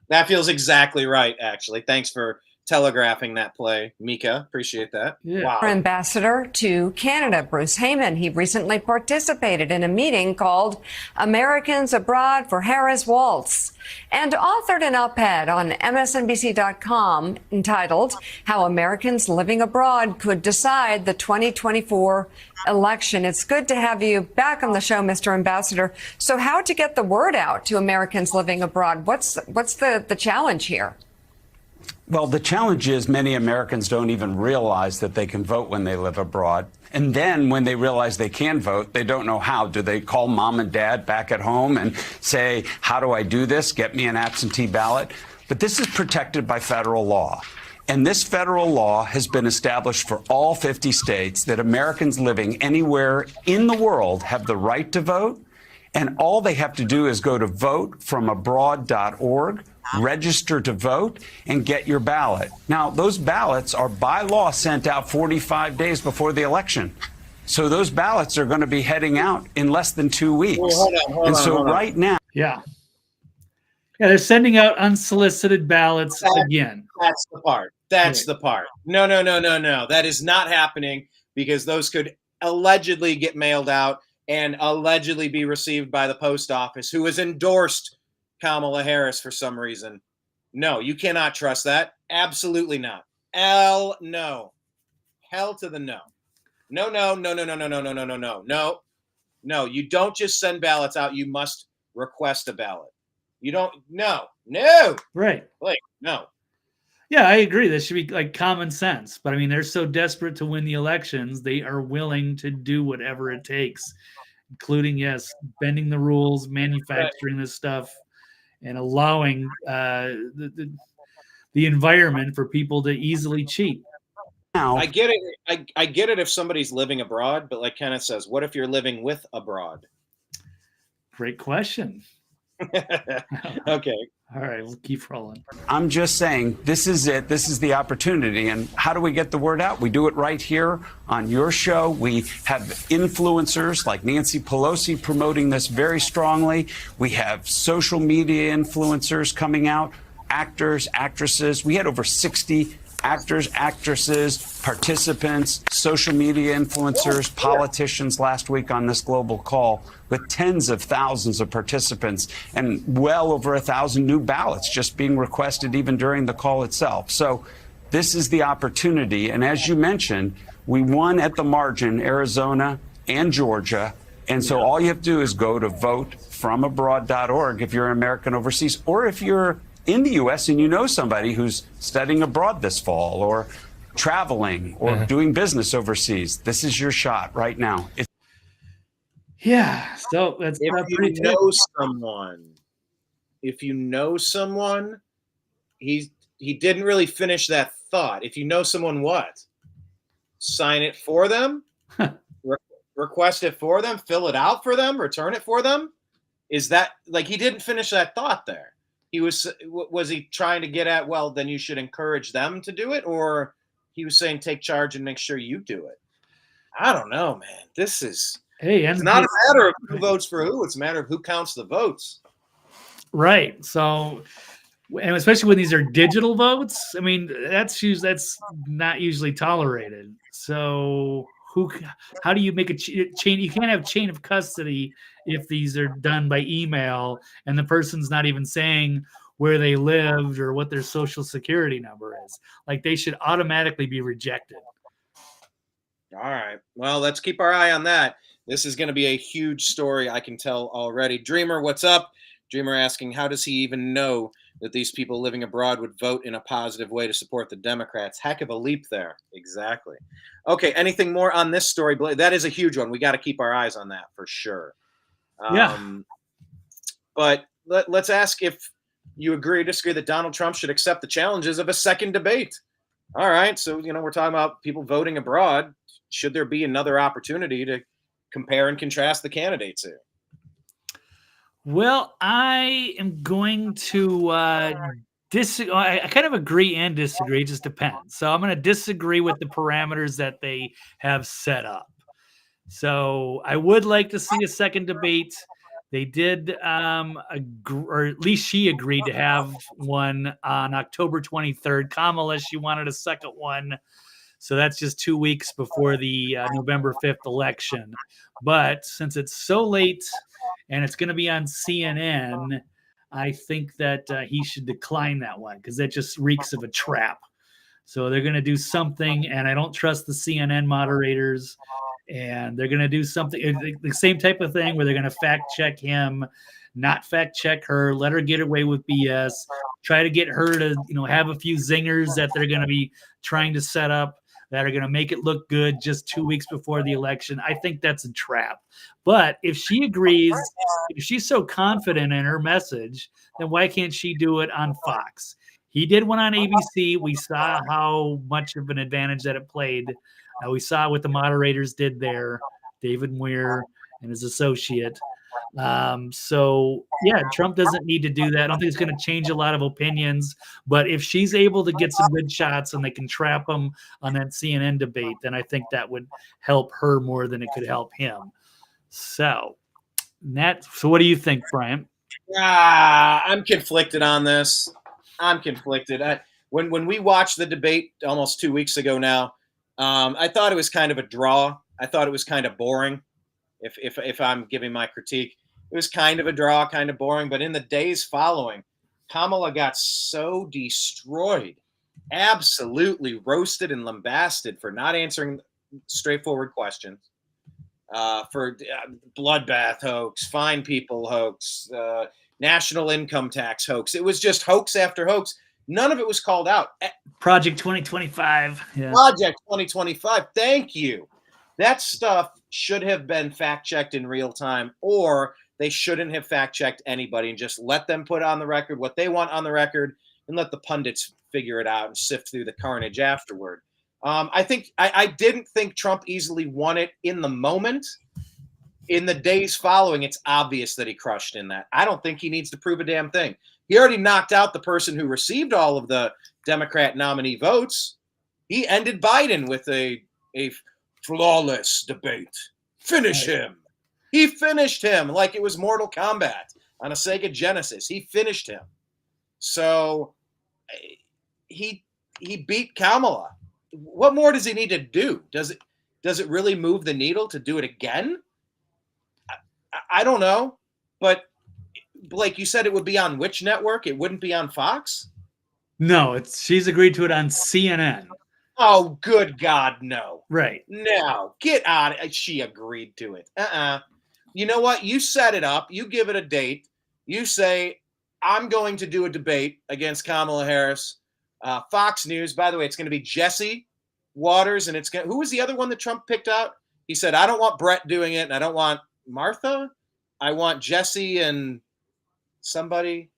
That feels exactly right, actually. Thanks for telegraphing that play, Mika. Appreciate that. Yeah. Wow. Ambassador to Canada, Bruce Heyman. He recently participated in a meeting called Americans Abroad for Harris Waltz and authored an op-ed on MSNBC.com entitled How Americans Living Abroad Could Decide the 2024 Election. It's good to have you back on the show, Mr. Ambassador. So how to get the word out to Americans living abroad? What's the challenge here? Well, the challenge is many Americans don't even realize that they can vote when they live abroad. And then when they realize they can vote, they don't know how. Do they call mom and dad back at home and say, how do I do this? Get me an absentee ballot. But this is protected by federal law. And this federal law has been established for all 50 states that Americans living anywhere in the world have the right to vote. And all they have to do is go to votefromabroad.org, register to vote, and get your ballot. Now, those ballots are by law sent out 45 days before the election. So those ballots are going to be heading out in less than 2 weeks. Well, hold on, right now. Yeah, they're sending out unsolicited ballots again. That's the part. That's the part. No. That is not happening because those could allegedly get mailed out and allegedly be received by the post office, who has endorsed Kamala Harris for some reason. No, you cannot trust that. Absolutely not. No. Hell to the no. No. No, you don't just send ballots out. You must request a ballot. You don't. No. Right. Like, no. Yeah, I agree. This should be like common sense. But I mean, they're so desperate to win the elections, they are willing to do whatever it takes, including, yes, bending the rules, manufacturing this stuff, and allowing the environment for people to easily cheat. I get it. I get it if somebody's living abroad, but like Kenneth says, what if you're living with abroad? Great question. Okay. All right, we'll keep rolling. I'm just saying, this is it. This is the opportunity. And how do we get the word out? We do it right here on your show. We have influencers like Nancy Pelosi promoting this very strongly. We have social media influencers coming out, actors, actresses. We had over 60 actors, actresses, participants, social media influencers, politicians last week on this global call with tens of thousands of participants and well over 1,000 new ballots just being requested even during the call itself. So this is the opportunity. And as you mentioned, we won at the margin, Arizona and Georgia. And so all you have to do is go to votefromabroad.org if you're an American overseas, or if you're in the U.S. and you know somebody who's studying abroad this fall or traveling or doing business overseas. This is your shot right now. Yeah, so that's if you know someone, he didn't really finish that thought. If you know someone, what? Sign it for them, request it for them, fill it out for them, return it for them. Is that like he didn't finish that thought there? Was he trying to get at, well, then you should encourage them to do it, or he was saying take charge and make sure you do it? I don't know, man. This is it's not a matter of who votes for who. It's a matter of who counts the votes. Right. So, and especially when these are digital votes, I mean, that's not usually tolerated. So how do you make a chain? You can't have chain of custody if these are done by email and the person's not even saying where they lived or what their social security number is. Like, they should automatically be rejected. All right. Well, let's keep our eye on that. This is going to be a huge story, I can tell already. Dreamer, what's up? Dreamer asking, how does he even know that these people living abroad would vote in a positive way to support the Democrats? Heck of a leap there. Exactly. Okay, anything more on this story? That is a huge one. We got to keep our eyes on that for sure. But let's ask if you agree or disagree that Donald Trump should accept the challenges of a second debate. All right, so we're talking about people voting abroad. Should there be another opportunity to compare and contrast the candidates here? Well, I am going to disagree. I kind of agree and disagree. It just depends. So I'm going to disagree with the parameters that they have set up. So I would like to see a second debate. They did, or at least she agreed to have one on October 23rd. Kamala, she wanted a second one. So that's just 2 weeks before the November 5th election. But since it's so late and it's going to be on CNN, I think that he should decline that one because that just reeks of a trap. So they're going to do something, and I don't trust the CNN moderators. And they're going to do something, the same type of thing where they're going to fact check him, not fact check her, let her get away with BS, try to get her to, have a few zingers that they're going to be trying to set up that are going to make it look good just 2 weeks before the election. I think that's a trap. But if she agrees, if she's so confident in her message, then why can't she do it on Fox? He did one on ABC. We saw how much of an advantage that it played. We saw what the moderators did there, David Muir and his associate. So, yeah, Trump doesn't need to do that. I don't think it's going to change a lot of opinions. But if she's able to get some good shots and they can trap him on that CNN debate, then I think that would help her more than it could help him. So what do you think, Brian? I'm conflicted on this. I'm conflicted. When we watched the debate almost 2 weeks ago now, I thought it was kind of a draw. I thought it was kind of boring. If I'm giving my critique, it was kind of a draw, kind of boring. But in the days following, Kamala got so destroyed, absolutely roasted and lambasted for not answering straightforward questions, for bloodbath hoax, fine people hoax, national income tax hoax. It was just hoax after hoax. None of it was called out. Project 2025. Yeah. Project 2025. Thank you. That stuff should have been fact-checked in real time, or they shouldn't have fact-checked anybody and just let them put on the record what they want on the record and let the pundits figure it out and sift through the carnage afterward. I didn't think Trump easily won it in the moment. In the days following, it's obvious that he crushed in that. I don't think he needs to prove a damn thing. He already knocked out the person who received all of the Democrat nominee votes. He ended Biden with a flawless debate. Finish him. He finished him like it was Mortal Kombat on a Sega Genesis. He finished him. So he beat Kamala. What more does he need to do? Does it really move the needle to do it again? I don't know. But Blake, you said it would be on which network? It wouldn't be on Fox? No, she's agreed to it on CNN. Oh, good God, no. Right. No, get out. She agreed to it. You know what? You set it up. You give it a date. You say, I'm going to do a debate against Kamala Harris. Fox News, by the way, it's going to be Jesse Waters, and who was the other one that Trump picked out? He said, I don't want Brett doing it, and I don't want Martha. I want Jesse and somebody.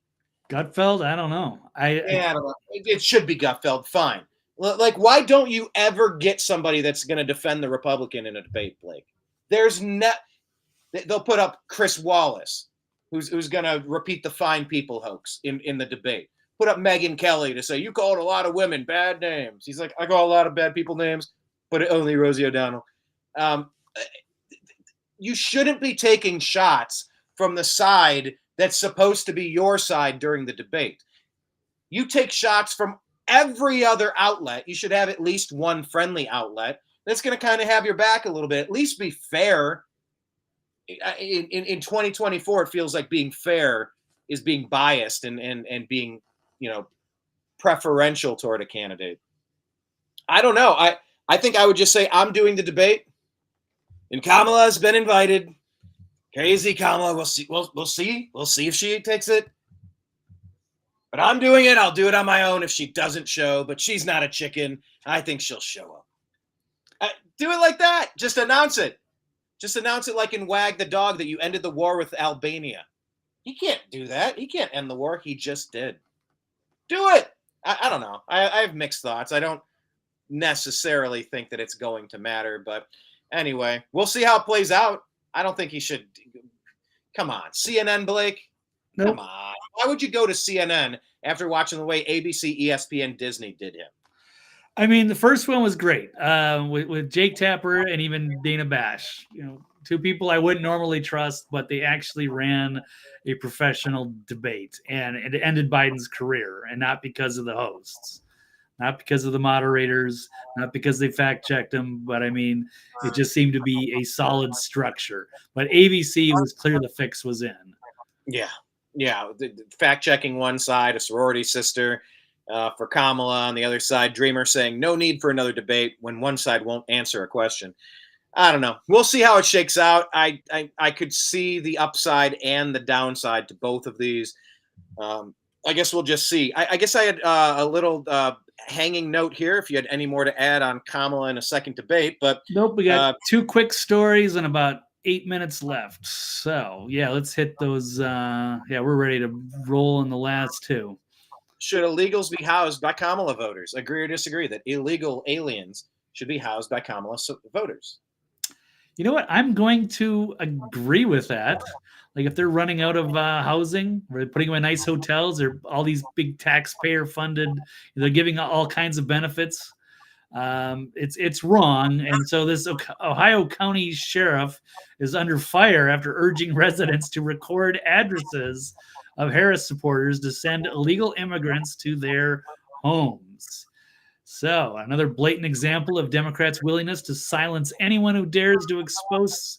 Gutfeld? I don't know. I don't know. It should be Gutfeld. Fine. Like, why don't you ever get somebody that's going to defend the Republican in a debate, Blake? They'll put up Chris Wallace, who's going to repeat the fine people hoax in the debate. Put up Megyn Kelly to say, you called a lot of women bad names. He's like, I call a lot of bad people names, but only Rosie O'Donnell. You shouldn't be taking shots from the side that's supposed to be your side during the debate. You take shots from every other outlet. You should have at least one friendly outlet that's going to kind of have your back a little bit. At least be fair. In 2024, it feels like being fair is being biased and being, preferential toward a candidate. I don't know. I think I would just say I'm doing the debate, and Kamala has been invited. Crazy Kamala. We'll see. We'll see. We'll see if she takes it. But I'm doing it. I'll do it on my own if she doesn't show. But she's not a chicken. I think she'll show up. Do it like that. Just announce it. Just announce it like in Wag the Dog that you ended the war with Albania. He can't do that. He can't end the war. He just did. Do it. I don't know. I have mixed thoughts. I don't necessarily think that it's going to matter. But anyway, we'll see how it plays out. I don't think he should. Come on. CNN, Blake? Nope. Come on. Why would you go to CNN after watching the way ABC, ESPN, Disney did him? I mean, the first one was great with Jake Tapper and even Dana Bash. Two people I wouldn't normally trust, but they actually ran a professional debate, and it ended Biden's career, and not because of the hosts, not because of the moderators, not because they fact-checked him, but I mean, it just seemed to be a solid structure. But ABC was clear the fix was in. Yeah. The fact-checking one side, a sorority sister for Kamala on the other side, Dreamer saying no need for another debate when one side won't answer a question. I don't know. We'll see how it shakes out. I could see the upside and the downside to both of these. I guess we'll just see. I guess I had a little hanging note here if you had any more to add on Kamala in a second debate. But nope, we got two quick stories and about 8 minutes left. So, yeah, let's hit those. We're ready to roll in the last two. Should illegals be housed by Kamala voters? Agree or disagree that illegal aliens should be housed by Kamala voters? You know what? I'm going to agree with that. Like if they're running out of housing, or putting them in nice hotels, or all these big taxpayer funded, they're giving all kinds of benefits. It's wrong. And so this Ohio County sheriff is under fire after urging residents to record addresses of Harris supporters to send illegal immigrants to their homes. So another blatant example of Democrats' willingness to silence anyone who dares to expose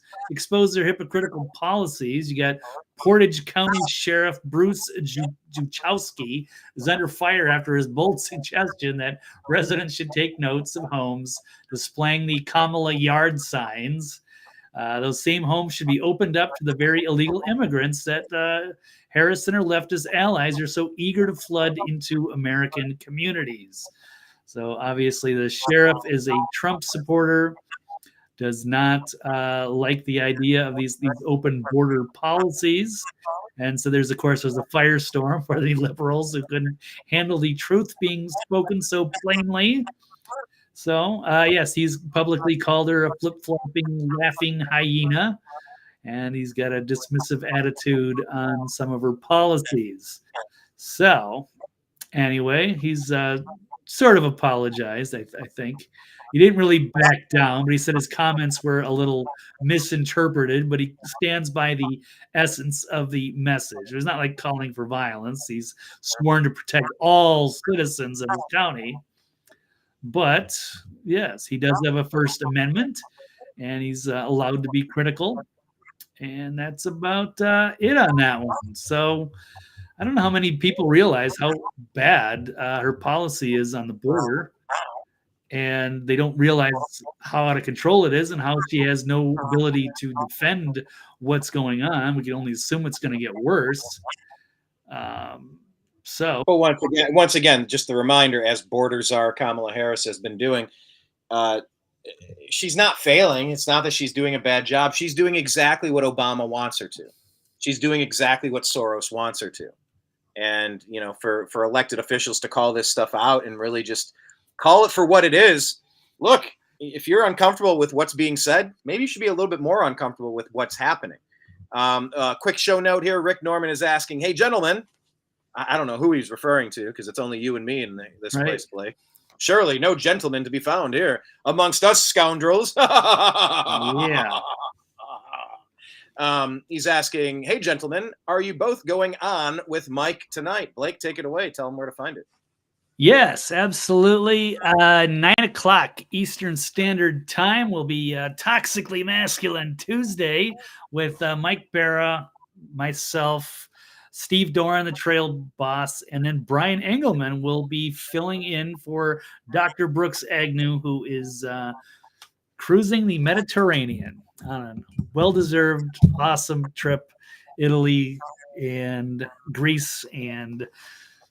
their hypocritical policies. You got Portage County Sheriff Bruce Juchowski is under fire after his bold suggestion that residents should take notes of homes displaying the Kamala yard signs. Those same homes should be opened up to the very illegal immigrants that Harris and her leftist allies are so eager to flood into American communities. So obviously the sheriff is a Trump supporter, does not like the idea of these open border policies. And so there's a firestorm for the liberals who couldn't handle the truth being spoken so plainly. So, yes, he's publicly called her a flip-flopping, laughing hyena, and he's got a dismissive attitude on some of her policies. So, anyway, he's sort of apologized, I think. He didn't really back down, but he said his comments were a little misinterpreted, but he stands by the essence of the message. It's not like calling for violence. He's sworn to protect all citizens of his county. But yes, he does have a First Amendment, and he's allowed to be critical. And that's about it on that one. So I don't know how many people realize how bad her policy is on the border. And they don't realize how out of control it is and how she has no ability to defend what's going on. We can only assume it's going to get worse. But once again, just the reminder, as border czar Kamala Harris has been doing, she's not failing. It's not that she's doing a bad job. She's doing exactly what Obama wants her to. She's doing exactly what Soros wants her to. And, you know, for elected officials to call this stuff out and really just call it for what it is. Look, if you're uncomfortable with what's being said, maybe you should be a little bit more uncomfortable with what's happening. Quick show note here. Rick Norman is asking, hey, gentlemen, I don't know who he's referring to because it's only you and me in this place, Blake. Surely no gentleman to be found here amongst us scoundrels. Yeah. He's asking, hey, gentlemen, are you both going on with Mike tonight? Blake, take it away. Tell him where to find it. Yes, absolutely. 9 o'clock Eastern Standard Time will be Toxically Masculine Tuesday with Mike Barra, myself, Steve Doran, the Trail Boss, and then Brian Engelman will be filling in for Dr. Brooks Agnew, who is cruising the Mediterranean on a well-deserved, awesome trip, Italy and Greece and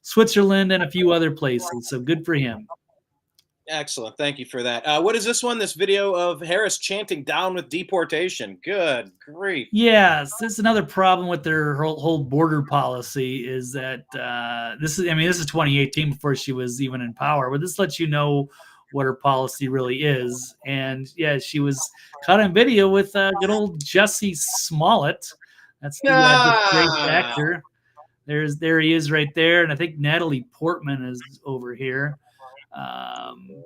Switzerland and a few other places. So good for him. Excellent. Thank you for that. What is this one? This video of Harris chanting down with deportation. Good grief. Yes, this is another problem with their whole border policy is that this is 2018 before she was even in power, but this lets you know what her policy really is. And yeah, she was caught on video with good old Jussie Smollett. That's the great actor. There he is right there. And I think Natalie Portman is over here.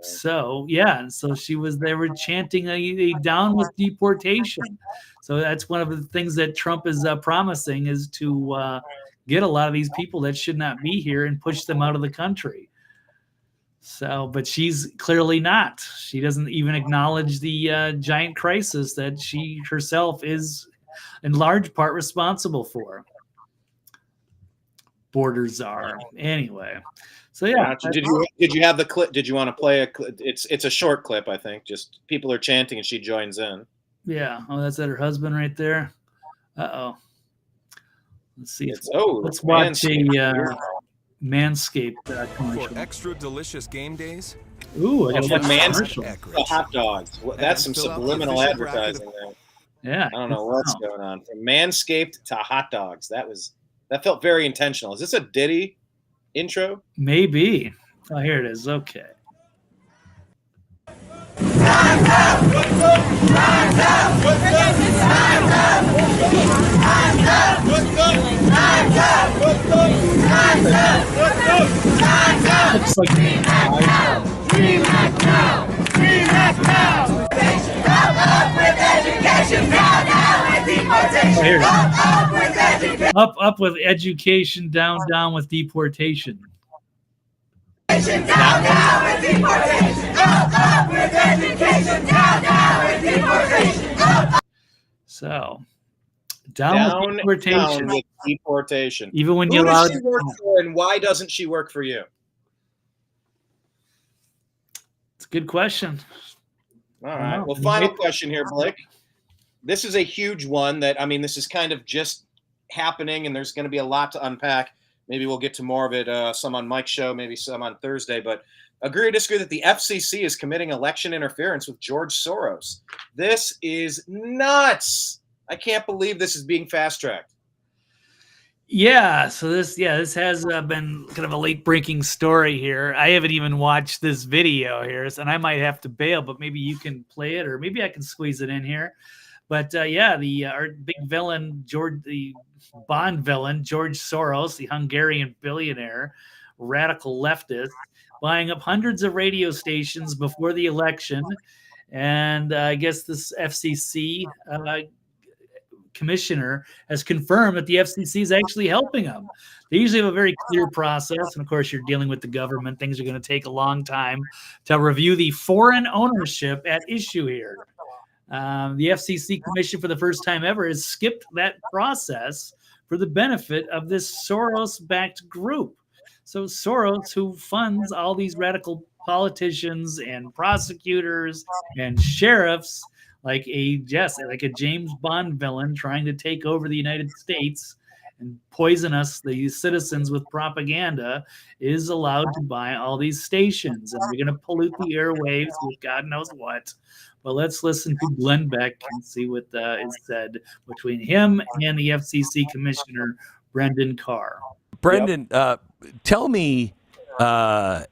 So they were chanting a down with deportation. So that's one of the things that Trump is promising is to get a lot of these people that should not be here and push them out of the country. So, but she's clearly not. She doesn't even acknowledge the giant crisis that she herself is in large part responsible for. Border czar. Anyway. So yeah. Gotcha. Did you have the clip? Did you want to play a clip? It's a short clip, I think. Just people are chanting and she joins in. Yeah. Oh, that's her husband right there. Uh-oh. Let's see. Let's watch a Manscaped commercial. For extra delicious game days. Ooh, I got Manscaped hot dogs. That's some subliminal advertising there. Yeah. I don't know what's going on. From Manscaped to hot dogs. That felt very intentional. Is this a Diddy intro? Maybe. Oh, here it is. Okay. Looks like up with education, down with deportation. Down with deportation. Up with education, down with deportation. So, down with deportation. Even when Who you're allowed. Does she work for, and why doesn't she work for you? It's a good question. All right. Well, final question here, Blake. This is a huge one that, this is kind of just happening, and there's going to be a lot to unpack. Maybe we'll get to more of it, some on Mike's show, maybe some on Thursday. But agree or disagree that the FCC is committing election interference with George Soros. This is nuts. I can't believe this is being fast-tracked. Yeah, so this has been kind of a late breaking story here. I haven't even watched this video here, and I might have to bail, but maybe you can play it, or maybe I can squeeze it in here. But our big villain, the Bond villain, George Soros, the Hungarian billionaire, radical leftist, buying up hundreds of radio stations before the election, and I guess this FCC commissioner has confirmed that the FCC is actually helping them. They usually have a very clear process, and of course, you're dealing with the government. Things are going to take a long time to review the foreign ownership at issue here. The FCC commission, for the first time ever, has skipped that process for the benefit of this Soros-backed group. So Soros, who funds all these radical politicians and prosecutors and sheriffs, like a James Bond villain trying to take over the United States and poison us, the citizens, with propaganda, is allowed to buy all these stations, and they're going to pollute the airwaves with God knows what. But let's listen to Glenn Beck and see what is said between him and the FCC commissioner, Brendan Carr. Brendan, tell me, do I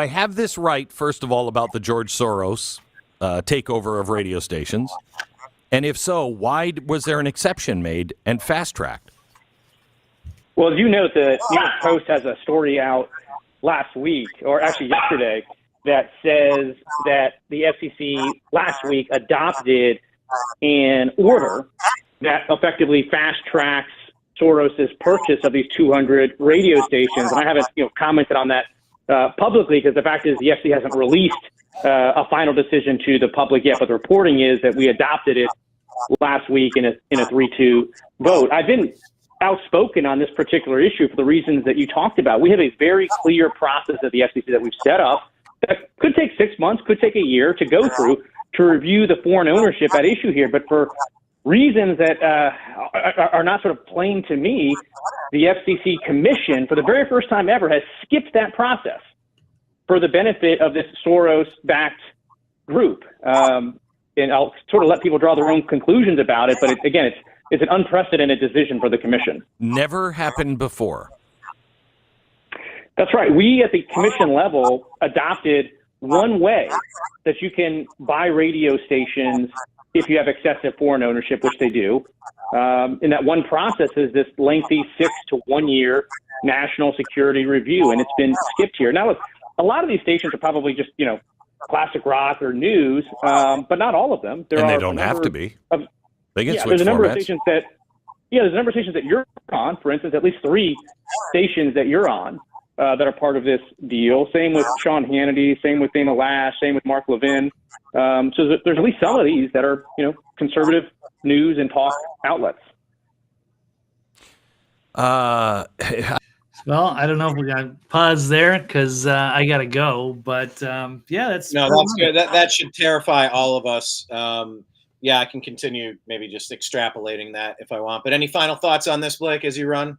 have this right, first of all, about the George Soros takeover of radio stations? And if so, why was there an exception made and fast-tracked? Well, as you know, the New York Post has a story out last week, or actually yesterday, that says that the FCC last week adopted an order that effectively fast-tracks Soros's purchase of these 200 radio stations. And I haven't commented on that publicly, because the fact is the FCC hasn't released a final decision to the public yet, but the reporting is that we adopted it last week in a 3-2 vote. I've been outspoken on this particular issue for the reasons that you talked about. We have a very clear process at the FCC that we've set up that could take 6 months, could take a year to go through to review the foreign ownership at issue here. But for reasons that are not sort of plain to me, the FCC commission, for the very first time ever, has skipped that process for the benefit of this Soros-backed group. And I'll sort of let people draw their own conclusions about it, but it's an unprecedented decision for the commission. Never happened before. That's right. We at the commission level adopted one way that you can buy radio stations if you have excessive foreign ownership, which they do. And that one process is this lengthy 6 to 1 year national security review, and it's been skipped here. Now, look, a lot of these stations are probably just, classic rock or news, but not all of them. And they don't have to be. They can switch there's a number of formats. stations that, there's a number of stations that you're on. For instance, at least 3 stations that you're on that are part of this deal. Same with Sean Hannity, same with Dana Lash, same with Mark Levin. So there's at least some of these that are, conservative news and talk outlets. Well, I don't know if we got to pause there because I got to go. But that's good. That should terrify all of us. I can continue maybe just extrapolating that if I want. But any final thoughts on this, Blake, as you run?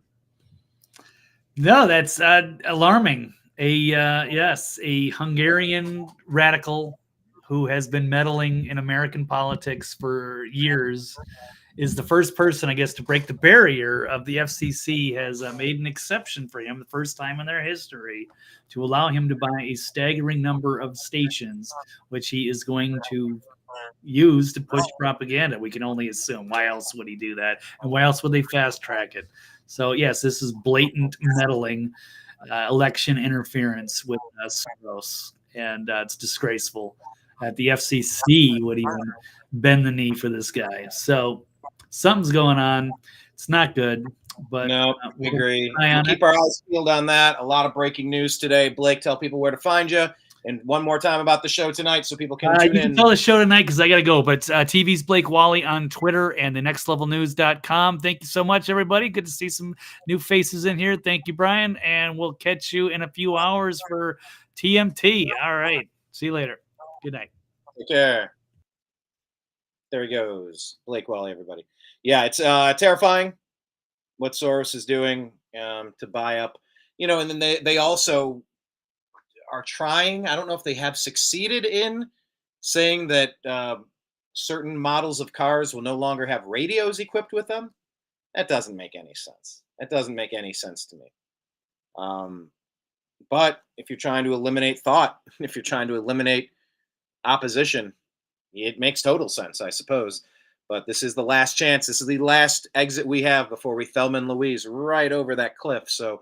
No, that's alarming. A Hungarian radical who has been meddling in American politics for years is the first person, I guess, to break the barrier of the FCC has made an exception for him, the first time in their history, to allow him to buy a staggering number of stations, which he is going to use to push propaganda. We can only assume. Why else would he do that? And why else would they fast track it? So, yes, this is blatant meddling, election interference with Soros, and it's disgraceful that the FCC would even bend the knee for this guy. So something's going on. It's not good. But no, we agree. We'll keep our eyes peeled on that. A lot of breaking news today. Blake, tell people where to find you. And one more time about the show tonight so people can tune in. You can tell the show tonight because I got to go. But TV's Blake Walley on Twitter and thenextlevelnews.com. Thank you so much, everybody. Good to see some new faces in here. Thank you, Brian. And we'll catch you in a few hours for TMT. All right. See you later. Good night. Take care. There he goes. Blake Walley, everybody. Yeah, it's terrifying what Soros is doing to buy up. And then they also are trying, I don't know if they have succeeded in saying that certain models of cars will no longer have radios equipped with them. That doesn't make any sense. That doesn't make any sense to me. But if you're trying to eliminate thought, if you're trying to eliminate opposition, it makes total sense, I suppose. But this is the last chance. This is the last exit we have before we Thelma and Louise right over that cliff. So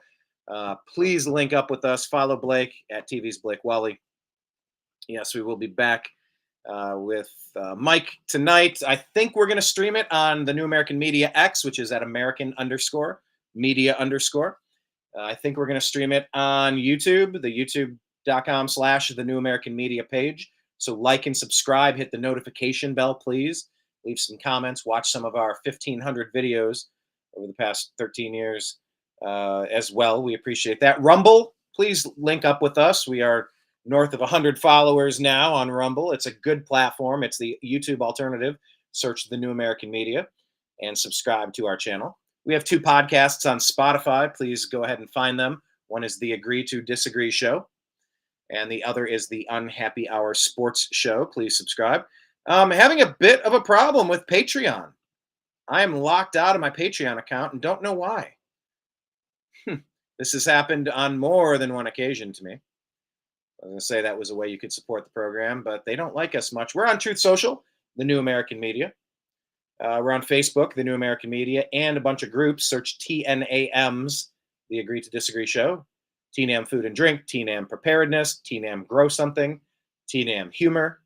please link up with us. Follow Blake at TV's Blake Walley. Yes, we will be back with Mike tonight. I think we're going to stream it on the New American Media X, which is at American_media_. I think we're going to stream it on YouTube, the youtube.com/the New American Media page. So like and subscribe, hit the notification bell, please. Leave some comments, watch some of our 1,500 videos over the past 13 years as well. We appreciate that. Rumble, please link up with us. We are north of 100 followers now on Rumble. It's a good platform. It's the YouTube alternative. Search the New American Media and subscribe to our channel. We have 2 podcasts on Spotify. Please go ahead and find them. One is the Agree to Disagree Show, and the other is the Unhappy Hour Sports Show. Please subscribe. Having a bit of a problem with Patreon. I am locked out of my Patreon account and don't know why. This has happened on more than one occasion to me. I was going to say that was a way you could support the program, but they don't like us much. We're on Truth Social, the New American Media. We're on Facebook, the New American Media, and a bunch of groups. Search TNAMs, the Agree to Disagree Show, TNAM Food and Drink, TNAM Preparedness, TNAM Grow Something, TNAM Humor,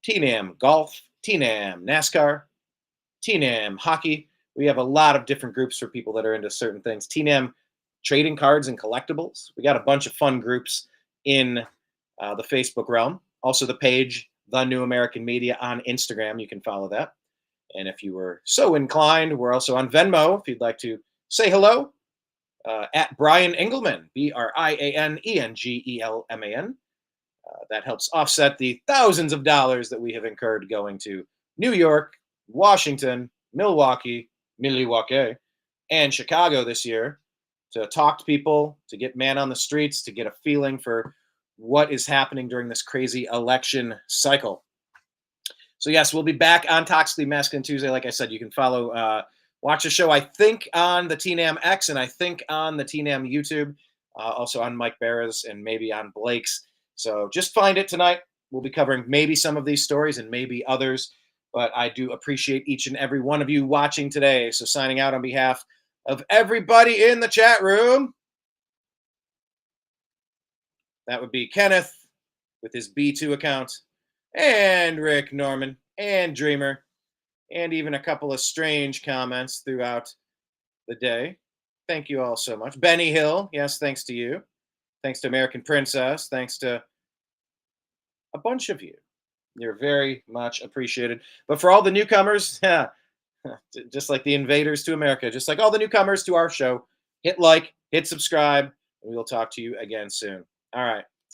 TNAM Golf, TNAM NASCAR, TNAM Hockey. We have a lot of different groups for people that are into certain things. TNAM Trading Cards and Collectibles. We got a bunch of fun groups in the Facebook realm. Also the page, The New American Media on Instagram. You can follow that. And if you were so inclined, we're also on Venmo. If you'd like to say hello, at Brian Engelman, BrianEngelman. That helps offset the thousands of dollars that we have incurred going to New York, Washington, Milwaukee, and Chicago this year to talk to people, to get man on the streets, to get a feeling for what is happening during this crazy election cycle. So yes, we'll be back on Toxically Masculine Tuesday. Like I said, you can follow, watch the show, I think, on the TNAM X, and I think on the TNAM YouTube, also on Mike Barra's and maybe on Blake's. So just find it tonight. We'll be covering maybe some of these stories and maybe others, but I do appreciate each and every one of you watching today. So signing out on behalf of everybody in the chat room. That would be Kenneth with his B2 account, and Rick Norman, and Dreamer, and even a couple of strange comments throughout the day. Thank you all so much. Benny Hill, yes, thanks to you. Thanks to American Princess. Thanks to a bunch of you. You're very much appreciated. But for all the newcomers, just like the invaders to America, just like all the newcomers to our show, hit like, hit subscribe, and we'll talk to you again soon. All right.